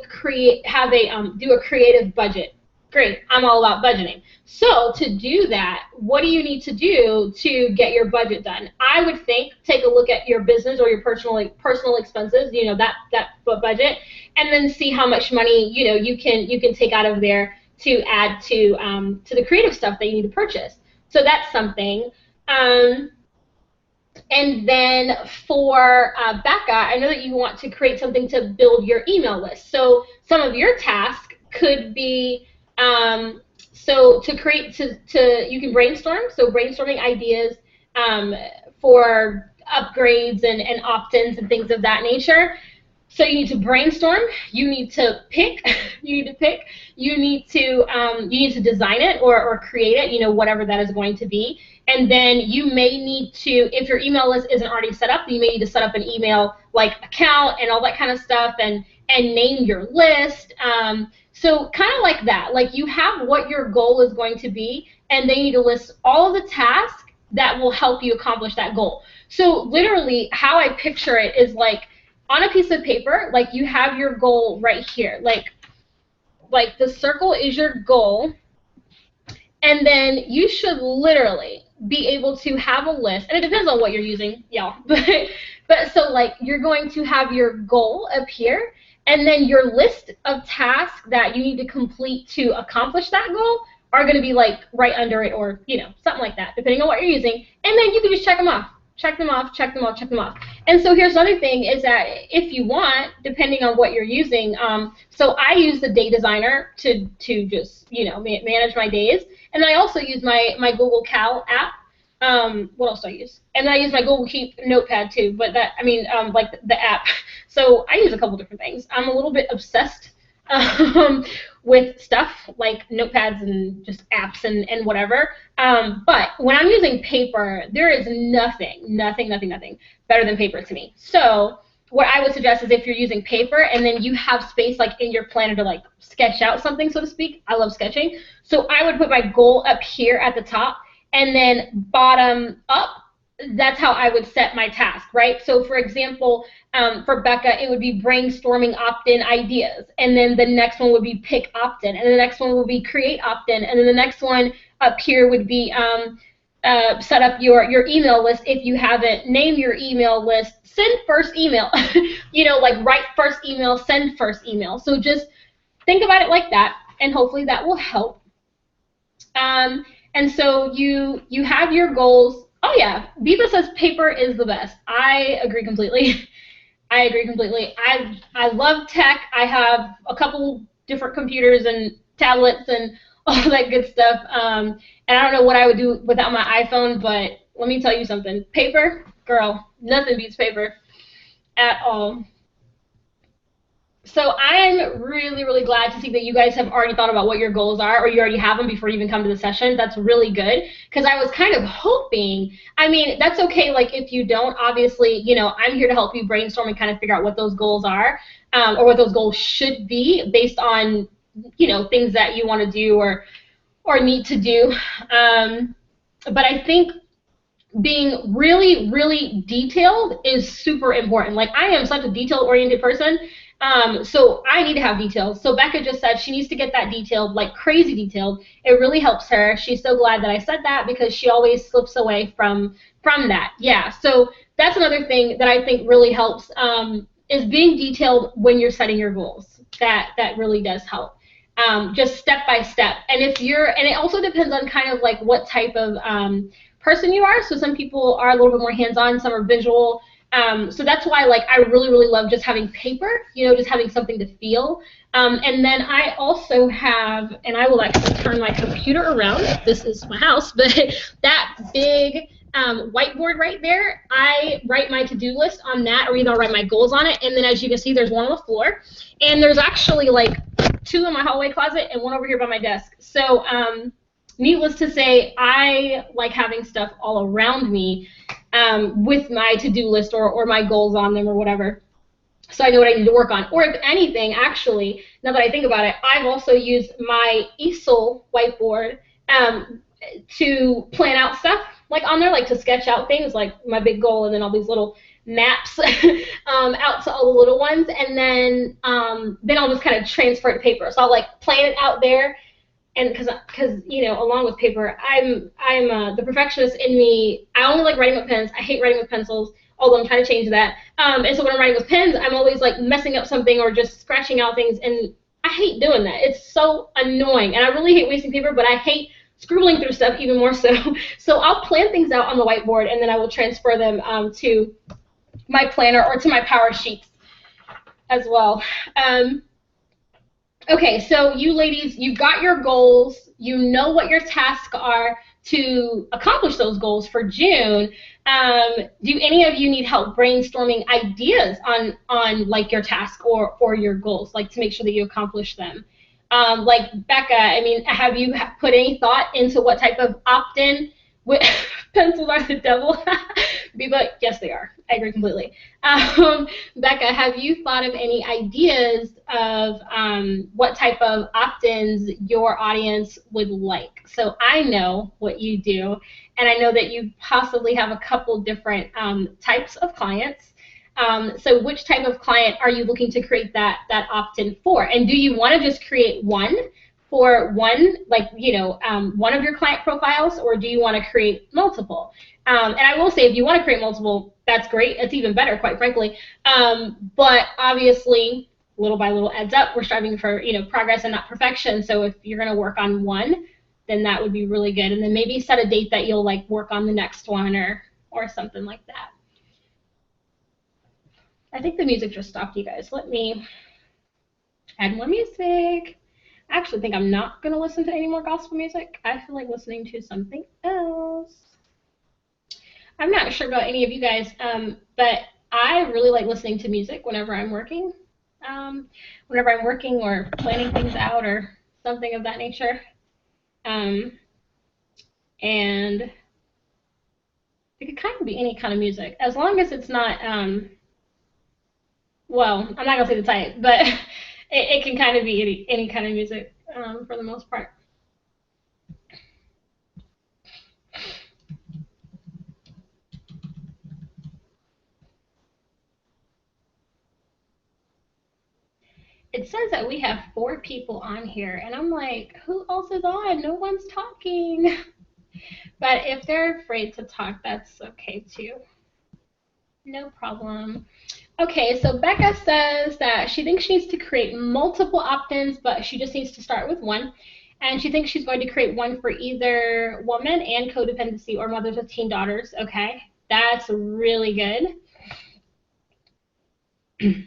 do a creative budget. Great, I'm all about budgeting. So to do that, what do you need to do to get your budget done? I would think take a look at your business or your personal expenses, you know, that budget, and then see how much money, you know, you can take out of there to add to the creative stuff that you need to purchase. So that's something. And then for Becca, I know that you want to create something to build your email list. So some of your tasks could be so you can brainstorm. So brainstorming ideas for upgrades and opt-ins and things of that nature. So you need to brainstorm. You need to pick. You need to design it or create it. You know, whatever that is going to be. And then you may need to, if your email list isn't already set up, you may need to set up an email like account and all that kind of stuff, and name your list. So kind of like that. Like you have what your goal is going to be, and then you need to list all of the tasks that will help you accomplish that goal. So literally, how I picture it is like on a piece of paper, like you have your goal right here. Like the circle is your goal, and then you should literally be able to have a list, and it depends on what you're using, y'all. But so like you're going to have your goal up here, and then your list of tasks that you need to complete to accomplish that goal are going to be like right under it, or you know, something like that, depending on what you're using. And then you can just check them off. Check them off, check them off, check them off. And so here's another thing is that if you want, depending on what you're using, so I use the day designer to just, you know, manage my days. And then I also use my Google Cal app. What else do I use? And then I use my Google Keep notepad too, but like the app. So I use a couple different things. I'm a little bit obsessed um, with stuff like notepads and just apps and whatever. But when I'm using paper, there is nothing better than paper to me. So what I would suggest is if you're using paper and then you have space like in your planner to like sketch out something, so to speak. I love sketching. So I would put my goal up here at the top and then bottom up, that's how I would set my task, right? So for example, for Becca, it would be brainstorming opt-in ideas. And then the next one would be pick opt-in. And the next one will be create opt-in. And then the next one up here would be set up your email list if you haven't. Name your email list. Send first email. Like write first email, send first email. So just think about it like that, and hopefully that will help. And so you have your goals. Oh yeah, Viva says paper is the best. I agree completely. I agree completely. I love tech. I have a couple different computers and tablets and all that good stuff. And I don't know what I would do without my iPhone, but let me tell you something. Paper, girl, nothing beats paper at all. So I'm really glad to see that you guys have already thought about what your goals are, or you already have them before you even come to the session. That's really good, because I was kind of hoping, I mean, that's okay, like if you don't, obviously, I'm here to help you brainstorm and kind of figure out what those goals are, or what those goals should be based on, things that you want to do or need to do. But I think being really detailed is super important. Like I am such a detail-oriented person. So I need to have details. So Becca just said she needs to get that detailed, like crazy detailed. It really helps her. She's so glad that I said that, because she always slips away from that. Yeah, so that's another thing that I think really helps, is being detailed when you're setting your goals. That really does help. Just step by step. And and it also depends on kind of like what type of person you are. So some people are a little bit more hands-on, some are visual. So that's why, like, I really love just having paper, just having something to feel. And then I also have, and I will actually turn my computer around. This is my house, but that big whiteboard right there, I write my to-do list on that, or either I'll write my goals on it. And then as you can see, there's one on the floor. And there's actually, like, 2 in my hallway closet and 1 over here by my desk. So needless to say, I like having stuff all around me with my to-do list or my goals on them or whatever, so I know what I need to work on. Or if anything, actually, now that I think about it, I've also used my easel whiteboard to plan out stuff, like on there, like to sketch out things, like my big goal, and then all these little maps out to all the little ones, and then I'll just kind of transfer it to paper. So I'll like plan it out there. And because along with paper, I'm the perfectionist in me. I only like writing with pens. I hate writing with pencils, although I'm trying to change that. And so when I'm writing with pens, I'm always like messing up something or just scratching out things, and I hate doing that. It's so annoying, and I really hate wasting paper, but I hate scribbling through stuff even more so. So I'll plan things out on the whiteboard, and then I will transfer them to my planner or to my power sheets as well. Okay, so you ladies, you've got your goals. You know what your tasks are to accomplish those goals for June. Do any of you need help brainstorming ideas on like your task or your goals, like to make sure that you accomplish them? Like Becca, I mean, have you put any thought into what type of opt-in pencils are the devil? But yes, they are. I agree completely. Becca, have you thought of any ideas of what type of opt-ins your audience would like? So I know what you do, and I know that you possibly have a couple different types of clients. So which type of client are you looking to create that opt-in for? And do you want to just create one for one, like, one of your client profiles, or do you want to create multiple? And I will say, if you want to create multiple, that's great. It's even better, quite frankly. But obviously, little by little adds up. We're striving for, progress and not perfection. So if you're going to work on one, then that would be really good. And then maybe set a date that you'll like work on the next one or something like that. I think the music just stopped, you guys. Let me add more music. I actually think I'm not going to listen to any more gospel music. I feel like listening to something else. I'm not sure about any of you guys, but I really like listening to music whenever I'm working. Whenever I'm working or planning things out or something of that nature. Um, and it could kind of be any kind of music, as long as it's not, well, I'm not gonna say the type, but it can kind of be any kind of music, for the most part. It says that we have 4 people on here, and I'm like, who else is on? No one's talking. But if they're afraid to talk, that's okay too. No problem. Okay, so Becca says that she thinks she needs to create multiple opt-ins, but she just needs to start with one. And she thinks she's going to create one for either woman and codependency or mothers with teen daughters. Okay, that's really good.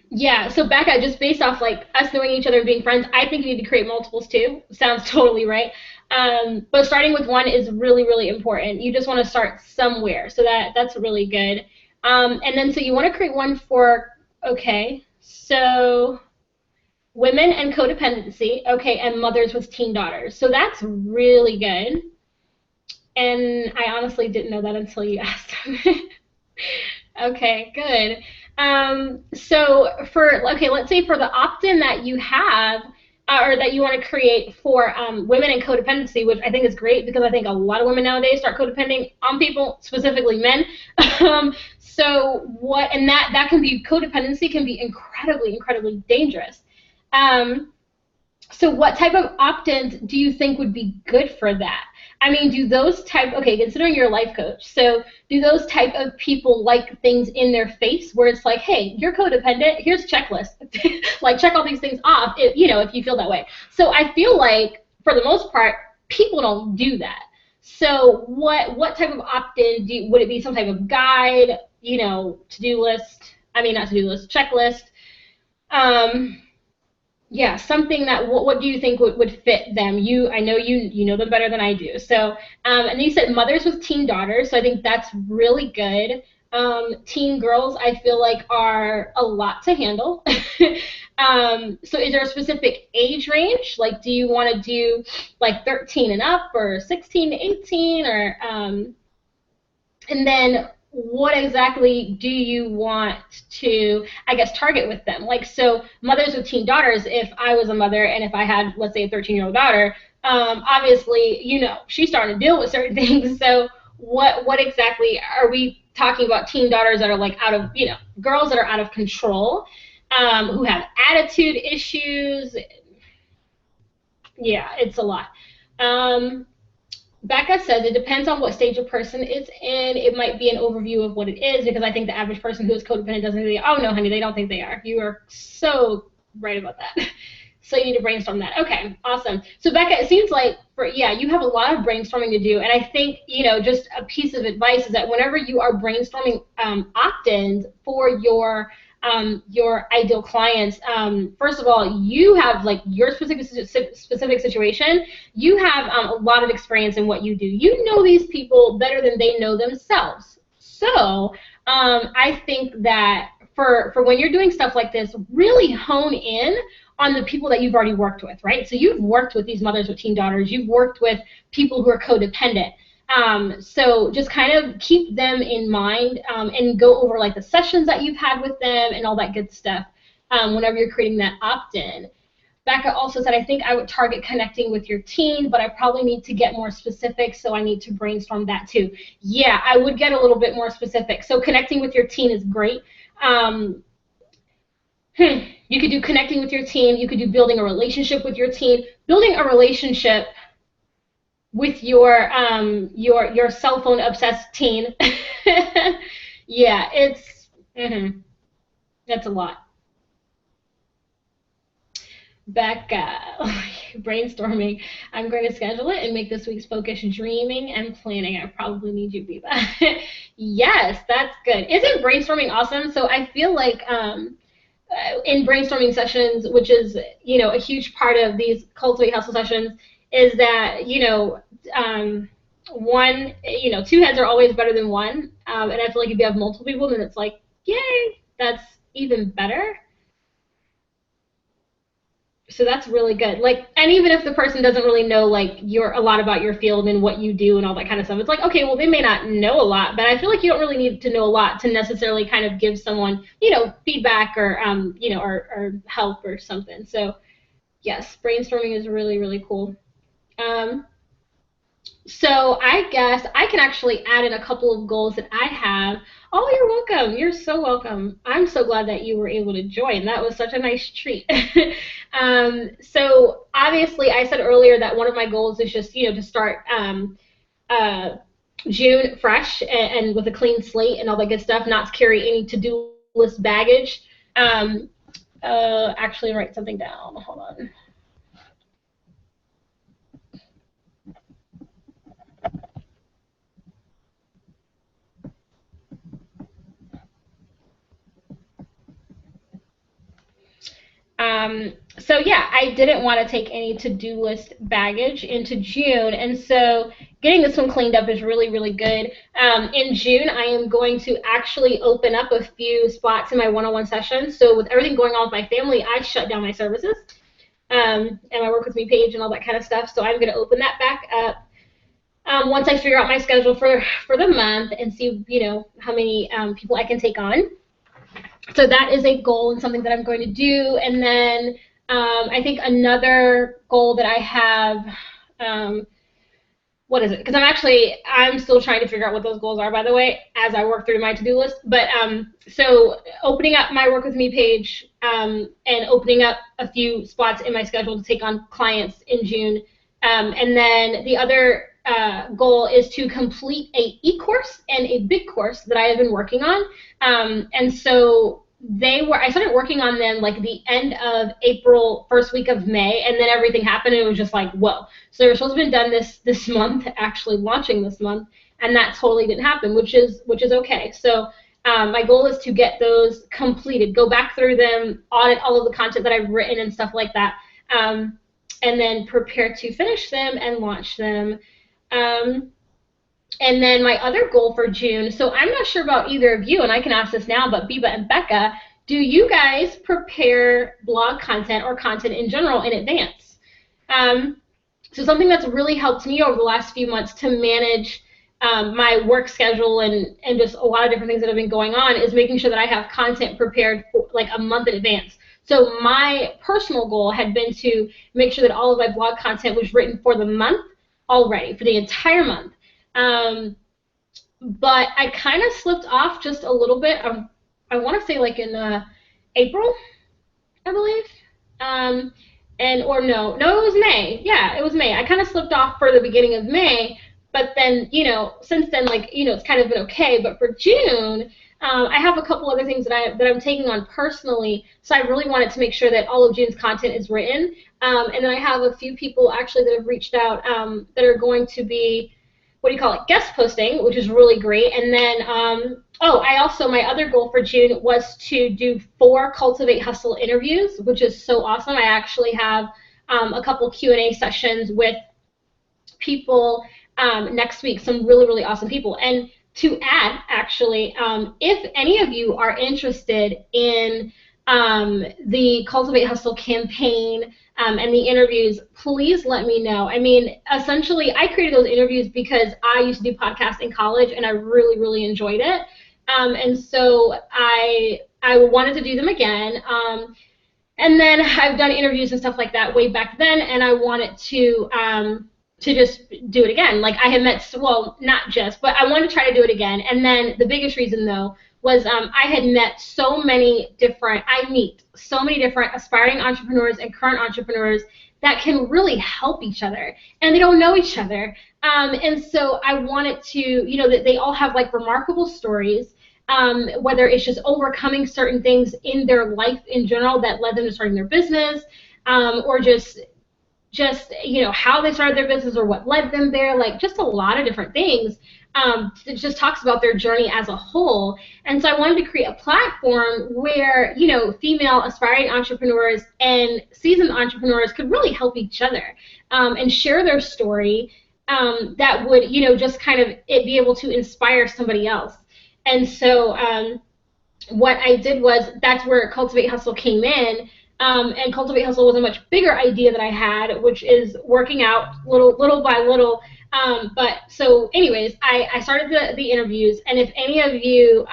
Yeah, so Becca, just based off like us knowing each other and being friends, I think you need to create multiples too. Sounds totally right. But starting with one is really, really important. You just want to start somewhere, so that's really good. And then so you want to create one for, okay, so women and codependency, okay, and mothers with teen daughters. So that's really good. And I honestly didn't know that until you asked. Okay, good. So for, okay, let's say for the opt-in that you have, or that you want to create for women and codependency, which I think is great because I think a lot of women nowadays start codepending on people, specifically men. So what, and that can be, codependency can be incredibly, incredibly dangerous. Um, so what type of opt-ins do you think would be good for that? I mean, do those type, okay, considering you're a life coach, so do those type of people like things in their face where it's like, hey, you're codependent, here's a checklist. Like, check all these things off, if, you know, if you feel that way. So I feel like, for the most part, people don't do that. So what type of opt-in, would it be some type of guide, you know, to-do list, I mean, not to-do list, checklist, um, yeah, something that, what do you think would fit them? I know you know them better than I do. So, and you said mothers with teen daughters, so I think that's really good. Teen girls, I feel like, are a lot to handle. So is there a specific age range? Like, do you want to do like 13 and up, or 16 to 18, or and then what exactly do you want to, I guess, target with them? Like, so mothers with teen daughters, if I was a mother and if I had, let's say, a 13-year-old daughter, obviously, you know, she's starting to deal with certain things. So what exactly are we talking about? Teen daughters that are like out of, you know, girls that are out of control, who have attitude issues. Yeah, it's a lot. Um, Becca says it depends on what stage a person is in. It might be an overview of what it is, because I think the average person who is codependent doesn't really, oh no, honey, they don't think they are. You are so right about that. So you need to brainstorm that. Okay, awesome. So Becca, it seems like, yeah, you have a lot of brainstorming to do. And I think, you know, just a piece of advice is that whenever you are brainstorming opt-ins for your ideal clients, first of all, you have like your specific situation. You have a lot of experience in what you do. You know these people better than they know themselves. So I think that for when you're doing stuff like this, really hone in on the people that you've already worked with, right? So you've worked with these mothers with teen daughters. You've worked with people who are codependent. So just kind of keep them in mind, and go over like the sessions that you've had with them and all that good stuff, whenever you're creating that opt-in. Becca also said, I think I would target connecting with your teen, but I probably need to get more specific, so I need to brainstorm that too. Yeah, I would get a little bit more specific. So connecting with your teen is great. You could do connecting with your teen. You could do building a relationship with your teen. Building a relationship with your cell phone obsessed teen. Yeah, it's that's a lot. Becca, brainstorming. I'm going to schedule it and make this week's focus dreaming and planning. I probably need you, Biba. Yes, that's good. Isn't brainstorming awesome? So I feel like in brainstorming sessions, which is, you know, a huge part of these Cultivate Hustle sessions, is that, you know, one, two heads are always better than one. And I feel like if you have multiple people, then it's like, yay, that's even better. So that's really good. Like, and even if the person doesn't really know like a lot about your field and what you do and all that kind of stuff, it's like, okay, well, they may not know a lot, but I feel like you don't really need to know a lot to necessarily kind of give someone, feedback or or help or something. So yes, brainstorming is really, really cool. Um, so I guess I can actually add in a couple of goals that I have. Oh, you're welcome. You're so welcome. I'm so glad that you were able to join. That was such a nice treat. So obviously, I said earlier that one of my goals is just, to start uh, June fresh and with a clean slate and all that good stuff, not to carry any to-do list baggage. Actually, write something down. Hold on. So yeah, I didn't want to take any to-do list baggage into June, and so getting this one cleaned up is really, really good. In June, I am going to actually open up a few spots in my one-on-one sessions. So with everything going on with my family, I shut down my services and my work with me page and all that kind of stuff. So I'm going to open that back up. Once I figure out my schedule for the month and see, how many people I can take on. So that is a goal and something that I'm going to do. And then I think another goal that I have, what is it? Because I'm still trying to figure out what those goals are, by the way, as I work through my to-do list. But so opening up my Work With Me page and opening up a few spots in my schedule to take on clients in June. And then the other goal is to complete a e-course and a big course that I have been working on. And so I started working on them like the end of April, first week of May, and then everything happened and it was just like, whoa. So they were supposed to be done this month, actually launching this month, and that totally didn't happen, which is okay. So my goal is to get those completed, go back through them, audit all of the content that I've written and stuff like that, and then prepare to finish them and launch them. And then my other goal for June, so I'm not sure about either of you, and I can ask this now, but Biba and Becca, do you guys prepare blog content or content in general in advance? So something that's really helped me over the last few months to manage my work schedule and just a lot of different things that have been going on is making sure that I have content prepared for like a month in advance. So my personal goal had been to make sure that all of my blog content was written for the month already, for the entire month. But I kind of slipped off just a little bit. I want to say like in April, I believe. No, it was May. Yeah, it was May. I kind of slipped off for the beginning of May, but then, since then, like, it's kind of been okay. But for June, I have a couple other things that I'm taking on personally, so I really wanted to make sure that all of June's content is written. And then I have a few people actually that have reached out that are going to be, guest posting, which is really great. And then, my other goal for June was to do 4 Cultivate Hustle interviews, which is so awesome. I actually have a couple Q&A sessions with people next week, some really, really awesome people. And to add, actually, if any of you are interested in the Cultivate Hustle campaign and the interviews, please let me know. I mean, essentially, I created those interviews because I used to do podcasts in college, and I really, really enjoyed it. And so I wanted to do them again. And then I've done interviews and stuff like that way back then, and I wanted to just do it again. Like I had met, well, not just, but I wanted to try to do it again. And then the biggest reason, though, was I had met so many different, aspiring entrepreneurs and current entrepreneurs that can really help each other, and they don't know each other. And so I wanted to, that they all have like remarkable stories, whether it's just overcoming certain things in their life in general that led them to starting their business, or just how they started their business or what led them there, like just a lot of different things. It just talks about their journey as a whole. And so I wanted to create a platform where, female aspiring entrepreneurs and seasoned entrepreneurs could really help each other and share their story that would, you know, just kind of it be able to inspire somebody else. And so what I did was, that's where Cultivate Hustle came in. And Cultivate Hustle was a much bigger idea that I had, which is working out little by little. But so anyways, I started the interviews, and if any of you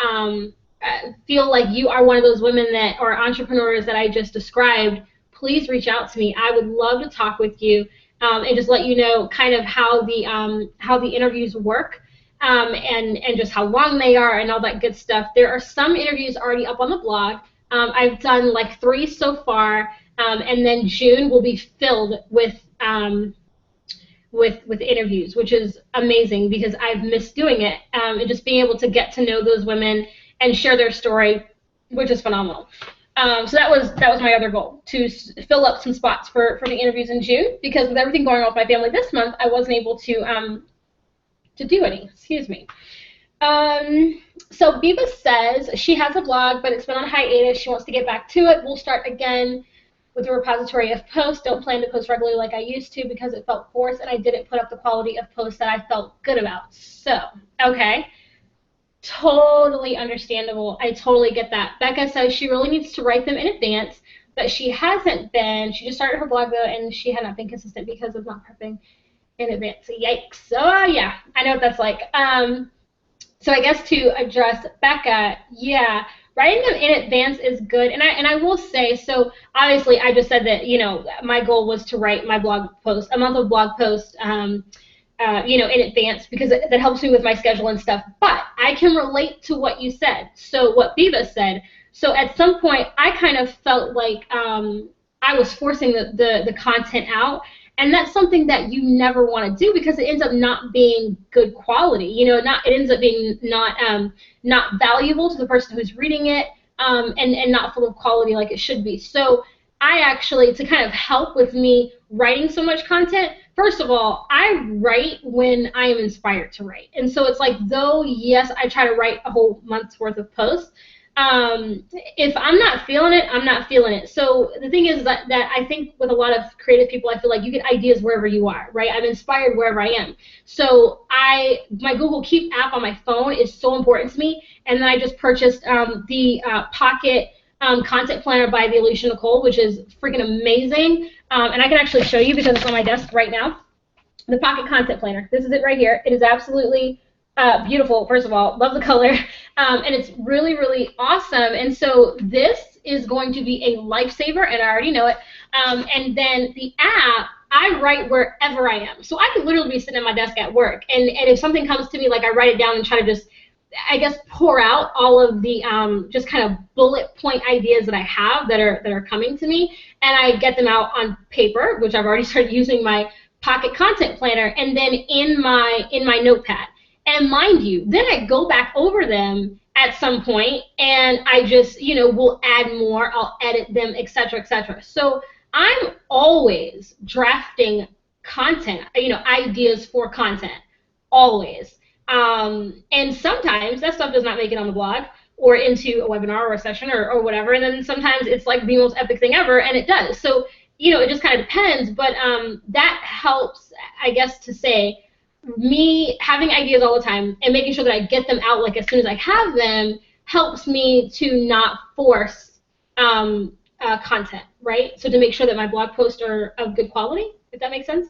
feel like you are one of those women that are entrepreneurs that I just described, please reach out to me. I would love to talk with you and just let you know kind of how the interviews work. And just how long they are and all that good stuff. There are some interviews already up on the blog. I've done like 3 so far, and then June will be filled with interviews, which is amazing because I've missed doing it, and just being able to get to know those women and share their story, which is phenomenal. So that was my other goal, to fill up some spots for the interviews in June, because with everything going on with my family this month, I wasn't able to do any. Excuse me. So Biba says she has a blog, but it's been on hiatus. She wants to get back to it. We'll start again with a repository of posts. Don't plan to post regularly like I used to because it felt forced, and I didn't put up the quality of posts that I felt good about. So, okay. Totally understandable. I totally get that. Becca says she really needs to write them in advance, but she hasn't been. She just started her blog, though, and she had not been consistent because of not prepping in advance. Yikes. So yeah, I know what that's like. So I guess to address Becca, yeah, writing them in advance is good. And I will say, so obviously I just said that, you know, my goal was to write my blog post, a month of blog post, you know, in advance, because that helps me with my schedule and stuff. But I can relate to what you said. So what Biba said. So at some point I kind of felt like I was forcing the content out. And that's something that you never want to do, because it ends up not being good quality. You know, it ends up being not valuable to the person who's reading it, and not full of quality like it should be. So I actually, to kind of help with me writing so much content, first of all, I write when I am inspired to write. And so it's like, though, yes, I try to write a whole month's worth of posts, if I'm not feeling it, I'm not feeling it. So the thing is that I think with a lot of creative people, I feel like you get ideas wherever you are, right? I'm inspired wherever I am. So my Google Keep app on my phone is so important to me. And then I just purchased the Pocket Content Planner by the Alicia Nicole, which is freaking amazing. And I can actually show you because it's on my desk right now. The Pocket Content Planner. This is it right here. It is absolutely beautiful, first of all. Love the color. And it's really, really awesome. And so this is going to be a lifesaver, and I already know it. And then the app, I write wherever I am. So I could literally be sitting at my desk at work. And if something comes to me, like, I write it down and try to just, I guess, pour out all of the just kind of bullet point ideas that I have that are coming to me. And I get them out on paper, which I've already started using my Pocket Content Planner, and then in my notepad. And mind you, then I go back over them at some point, and I just, you know, will add more, I'll edit them, etc., etc. So I'm always drafting content, you know, ideas for content, always. And sometimes that stuff does not make it on the blog or into a webinar or a session or whatever, and then sometimes it's like the most epic thing ever, and it does. So, you know, it just kind of depends, but that helps, I guess, to say, me having ideas all the time and making sure that I get them out like as soon as I have them helps me to not force content, right? So to make sure that my blog posts are of good quality, if that makes sense.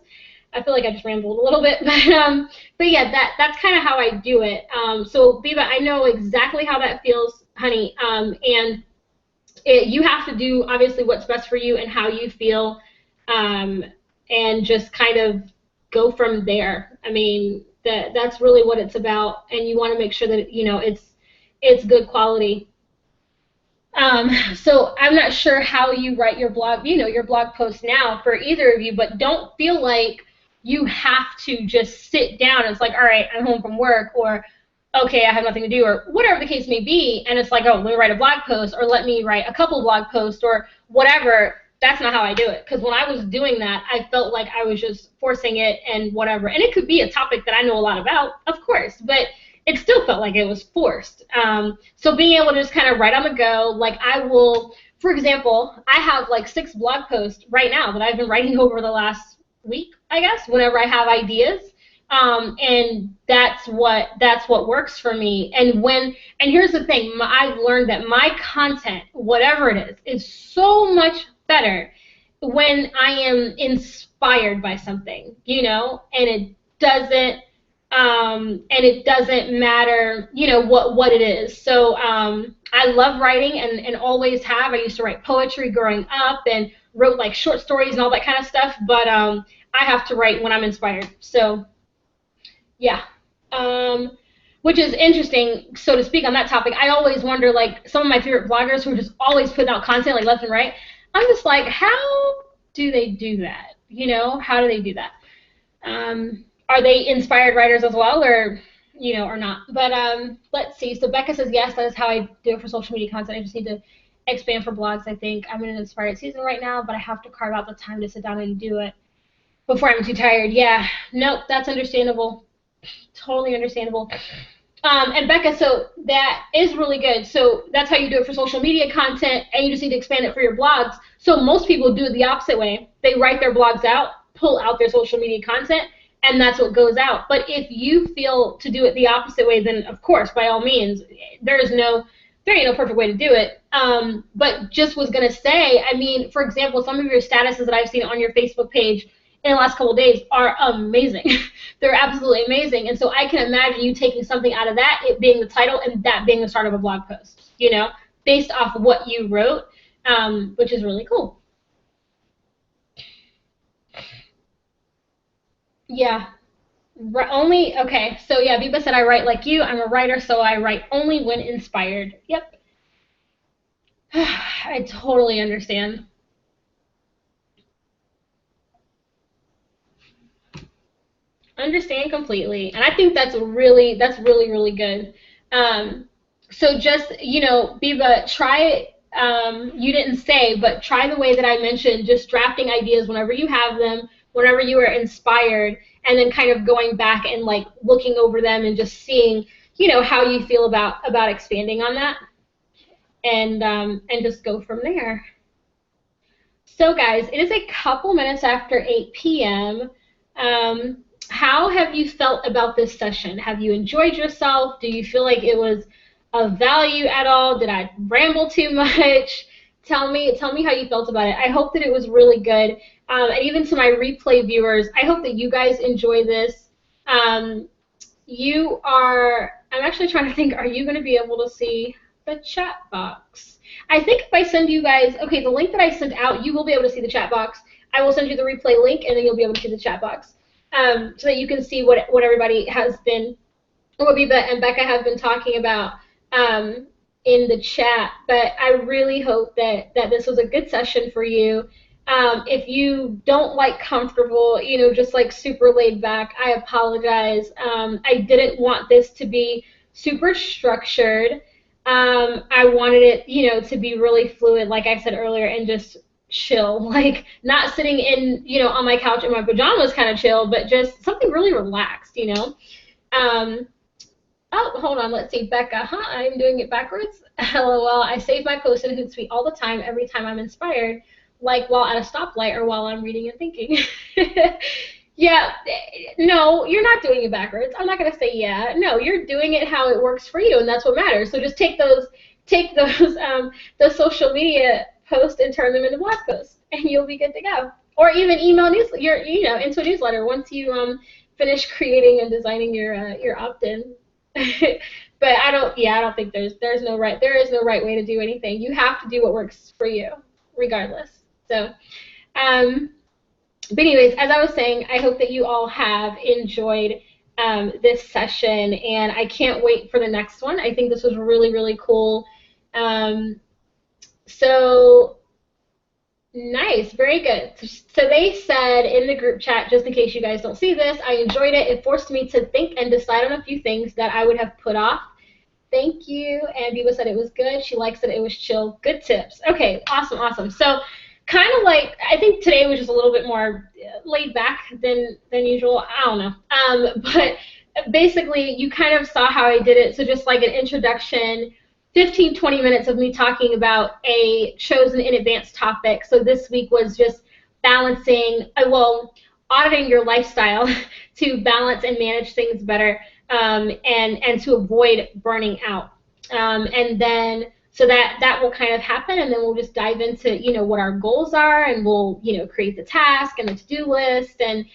I feel like I just rambled a little bit, but yeah, that's kind of how I do it. So Biba, I know exactly how that feels, honey, and you have to do obviously what's best for you and how you feel, and just kind of go from there. I mean, that's really what it's about, and you want to make sure that, you know, it's good quality. So I'm not sure how you write your blog, you know, your blog post now for either of you, but don't feel like you have to just sit down and it's like, all right, I'm home from work, or okay, I have nothing to do, or whatever the case may be, and it's like, oh, let me write a blog post, or let me write a couple blog posts, or whatever. That's not how I do it, because when I was doing that, I felt like I was just forcing it and whatever. And it could be a topic that I know a lot about, of course, but it still felt like it was forced. So being able to just kind of write on the go, like I will, for example, I have like 6 blog posts right now that I've been writing over the last week, I guess, whenever I have ideas. And that's what works for me. And here's the thing, I've learned that my content, whatever it is so much better when I am inspired by something, and it doesn't matter, what it is. So I love writing and always have. I used to write poetry growing up and wrote like short stories and all that kind of stuff, but I have to write when I'm inspired. So yeah. Which is interesting, so to speak, on that topic. I always wonder, like, some of my favorite bloggers who are just always putting out content, like, left and right. I'm just like, how do they do that? How do they do that? Are they inspired writers as well, or, or not? But let's see. So Becca says, yes, that is how I do it for social media content. I just need to expand for blogs, I think. I'm in an inspired season right now, but I have to carve out the time to sit down and do it before I'm too tired. Yeah, nope, that's understandable. Totally understandable. And Becca, so that is really good. So that's how you do it for social media content, and you just need to expand it for your blogs. So most people do it the opposite way. They write their blogs out, pull out their social media content, and that's what goes out. But if you feel to do it the opposite way, then of course, by all means, there ain't no perfect way to do it. But just was gonna say, I mean, for example, some of your statuses that I've seen on your Facebook page in the last couple of days are amazing. They're absolutely amazing. And so I can imagine you taking something out of that, it being the title, and that being the start of a blog post, based off of what you wrote, which is really cool. Yeah. Okay. So yeah, Viva said, I write like you. I'm a writer, so I write only when inspired. Yep. I totally understand. Understand completely, and I think that's really, really good. So just, Biba, try. You didn't say, but try the way that I mentioned, just drafting ideas whenever you have them, whenever you are inspired, and then kind of going back and like looking over them and just seeing, how you feel about expanding on that, and just go from there. So guys, it is a couple minutes after 8 p.m. How have you felt about this session? Have you enjoyed yourself? Do you feel like it was of value at all? Did I ramble too much? Tell me how you felt about it. I hope that it was really good. And even to my replay viewers, I hope that you guys enjoy this. I'm actually trying to think, are you going to be able to see the chat box? I think if I send you guys, okay, the link that I sent out, you will be able to see the chat box. I will send you the replay link, and then you'll be able to see the chat box. So that you can see what everybody has been, what Biba and Becca have been talking about in the chat. But I really hope that this was a good session for you. If you don't like comfortable, just like super laid back, I apologize. I didn't want this to be super structured. I wanted it, to be really fluid, like I said earlier, and just chill, like not sitting in, on my couch in my pajamas kind of chill, but just something really relaxed, Oh, hold on, let's see, Becca, I'm doing it backwards. LOL, I save my post in Hootsuite all the time, every time I'm inspired, like while at a stoplight or while I'm reading and thinking. Yeah, no, you're not doing it backwards. I'm not going to say yeah. No, you're doing it how it works for you, and that's what matters. So just take those those social media posts and turn them into blog posts, and you'll be good to go. Or even email into a newsletter once you finish creating and designing your opt-in. But I don't think there is no right way to do anything. You have to do what works for you, regardless. So, but anyways, as I was saying, I hope that you all have enjoyed this session, and I can't wait for the next one. I think this was really, really cool. So nice, very good. So they said in the group chat, just in case you guys don't see this, I enjoyed it. It forced me to think and decide on a few things that I would have put off. Thank you. And Biba said it was good. She likes it. It was chill. Good tips. Okay, awesome. So kind of like, I think today was just a little bit more laid back than usual. I don't know. But basically, you kind of saw how I did it. So just like an introduction, 15, 20 minutes of me talking about a chosen in advance topic. So this week was just balancing, auditing your lifestyle to balance and manage things better, and to avoid burning out. And then so that will kind of happen, and then we'll just dive into what our goals are, and we'll create the task and the to-do list and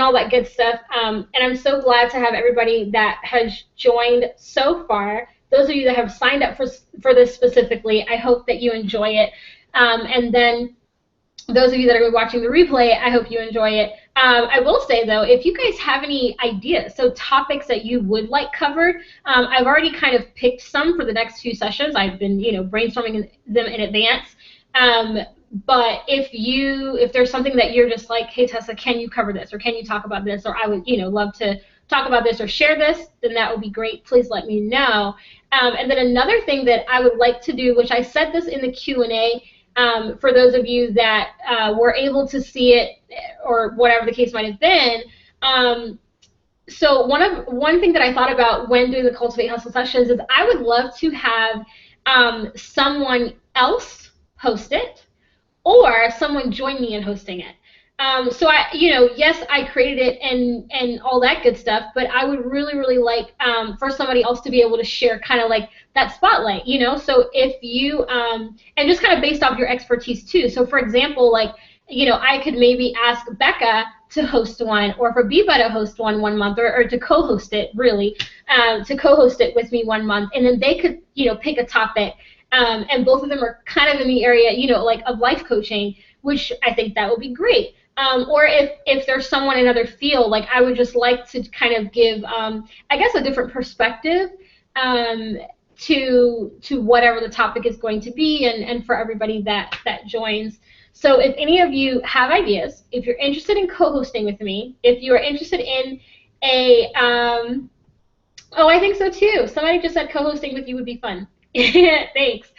all that good stuff. And I'm so glad to have everybody that has joined so far. Those of you that have signed up for this specifically, I hope that you enjoy it. And then those of you that are watching the replay, I hope you enjoy it. I will say, though, if you guys have any ideas, so topics that you would like covered, I've already kind of picked some for the next few sessions. I've been, brainstorming them in advance. But if there's something that you're just like, hey, Tessa, can you cover this, or can you talk about this, or I would, love to talk about this or share this, then that would be great. Please let me know. And then another thing that I would like to do, which I said this in the Q&A, for those of you that were able to see it, or whatever the case might have been. So one thing that I thought about when doing the Cultivate Hustle sessions is I would love to have someone else host it, or someone join me in hosting it. So yes, I created it and all that good stuff, but I would really, really like for somebody else to be able to share kind of like that spotlight, So if you, and just kind of based off your expertise too. So for example, like, I could maybe ask Becca to host one, or for Biba to host one month, or to co-host it, really, to co-host it with me 1 month, and then they could, pick a topic, and both of them are kind of in the area, like of life coaching, which I think that would be great. Or if there's someone in another field, like I would just like to kind of give, I guess, a different perspective to whatever the topic is going to be, and for everybody that joins. So if any of you have ideas, if you're interested in co-hosting with me, if you are interested in a, oh, I think so too. Somebody just said co-hosting with you would be fun. Thanks.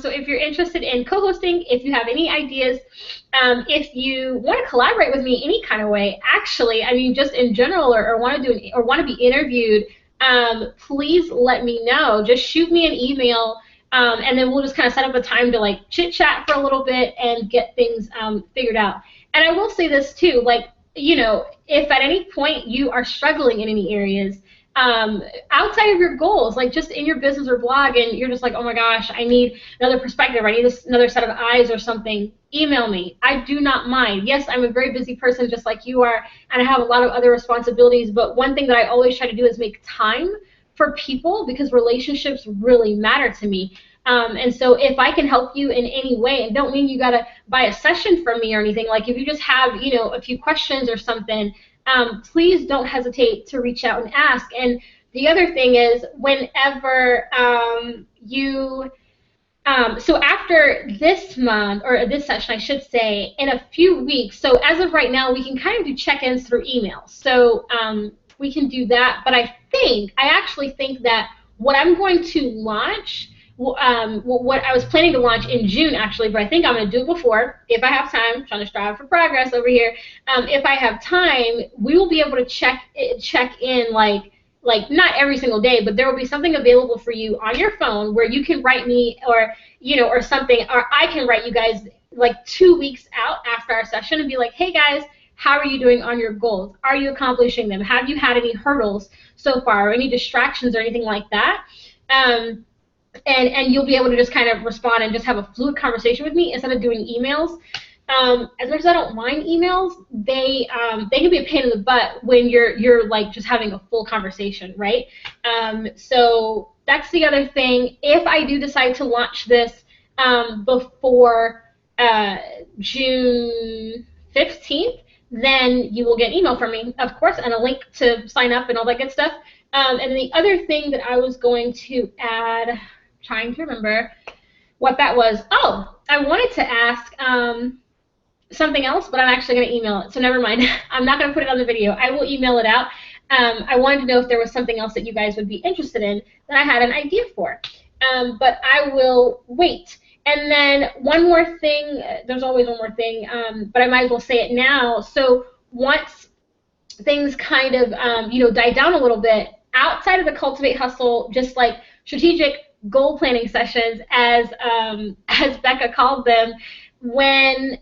So if you're interested in co-hosting, if you have any ideas, if you want to collaborate with me any kind of way, actually, I mean, just in general, or want to be interviewed, please let me know. Just shoot me an email, and then we'll just kind of set up a time to like chit chat for a little bit and get things figured out. And I will say this too, like, if at any point you are struggling in any areas, outside of your goals, like just in your business or blog, and you're just like, oh my gosh, I need another perspective, I need another set of eyes or something, email me. I do not mind. Yes, I'm a very busy person just like you are, and I have a lot of other responsibilities, but one thing that I always try to do is make time for people, because relationships really matter to me. And so if I can help you in any way, and don't mean you got to buy a session from me or anything, like if you just have, a few questions or something, please don't hesitate to reach out and ask. And the other thing is, whenever so after this month, or this session, I should say, in a few weeks, so as of right now, we can kind of do check-ins through email. So we can do that, but I actually think that what I'm going to launch, what I was planning to launch in June, actually, but I think I'm going to do it before, if I have time. I'm trying to strive for progress over here. If I have time, we will be able to check in, like not every single day, but there will be something available for you on your phone where you can write me, or or something, or I can write you guys like 2 weeks out after our session and be like, hey guys, how are you doing on your goals? Are you accomplishing them? Have you had any hurdles so far, or any distractions or anything like that? And you'll be able to just kind of respond and just have a fluid conversation with me instead of doing emails. As much as I don't mind emails, they can be a pain in the butt when you're like just having a full conversation, right? So that's the other thing. If I do decide to launch this before June 15th, then you will get an email from me, of course, and a link to sign up and all that good stuff. And the other thing that I was going to add, trying to remember what that was. Oh, I wanted to ask something else, but I'm actually going to email it, so never mind. I'm not going to put it on the video. I will email it out. I wanted to know if there was something else that you guys would be interested in that I had an idea for. But I will wait. And then one more thing, there's always one more thing, but I might as well say it now. So once things kind of die down a little bit, outside of the Cultivate Hustle, just like strategic goal planning sessions, as Becca called them, when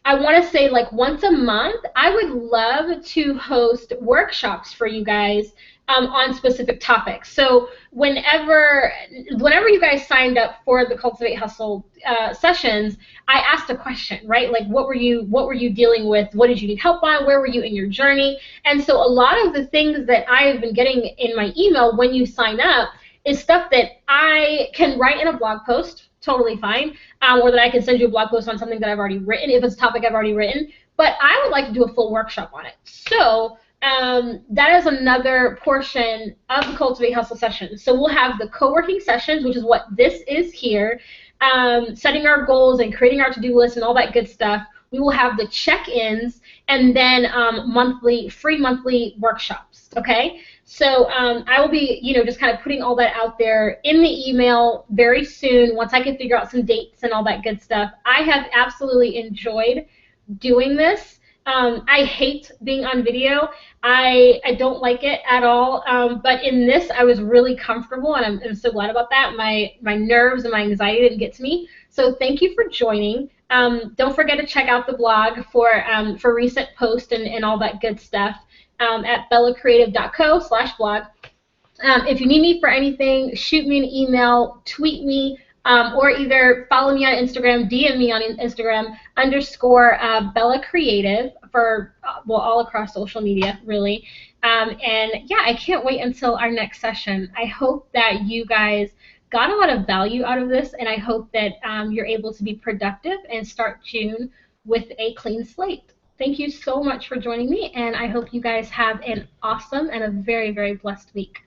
I want to say like once a month, I would love to host workshops for you guys on specific topics. So whenever you guys signed up for the Cultivate Hustle sessions, I asked a question, right? Like what were you dealing with? What did you need help on? Where were you in your journey? And so a lot of the things that I have been getting in my email when you sign up is stuff that I can write in a blog post, totally fine, or that I can send you a blog post on something that I've already written, if it's a topic I've already written. But I would like to do a full workshop on it. So that is another portion of the Cultivate Hustle session. So we'll have the co-working sessions, which is what this is here, setting our goals and creating our to-do list and all that good stuff. We will have the check-ins and then free monthly workshops, okay? So I will be, just kind of putting all that out there in the email very soon once I can figure out some dates and all that good stuff. I have absolutely enjoyed doing this. I hate being on video. I don't like it at all. But in this, I was really comfortable, and I'm so glad about that. My nerves and my anxiety didn't get to me. So thank you for joining. Don't forget to check out the blog for recent posts and all that good stuff at bellacreative.co/blog. If you need me for anything, shoot me an email, tweet me, or either follow me on Instagram, DM me on Instagram, _Bella Creative for, all across social media, really. And yeah, I can't wait until our next session. I hope that you guys got a lot of value out of this, and I hope that you're able to be productive and start June with a clean slate. Thank you so much for joining me, and I hope you guys have an awesome and a very, very blessed week.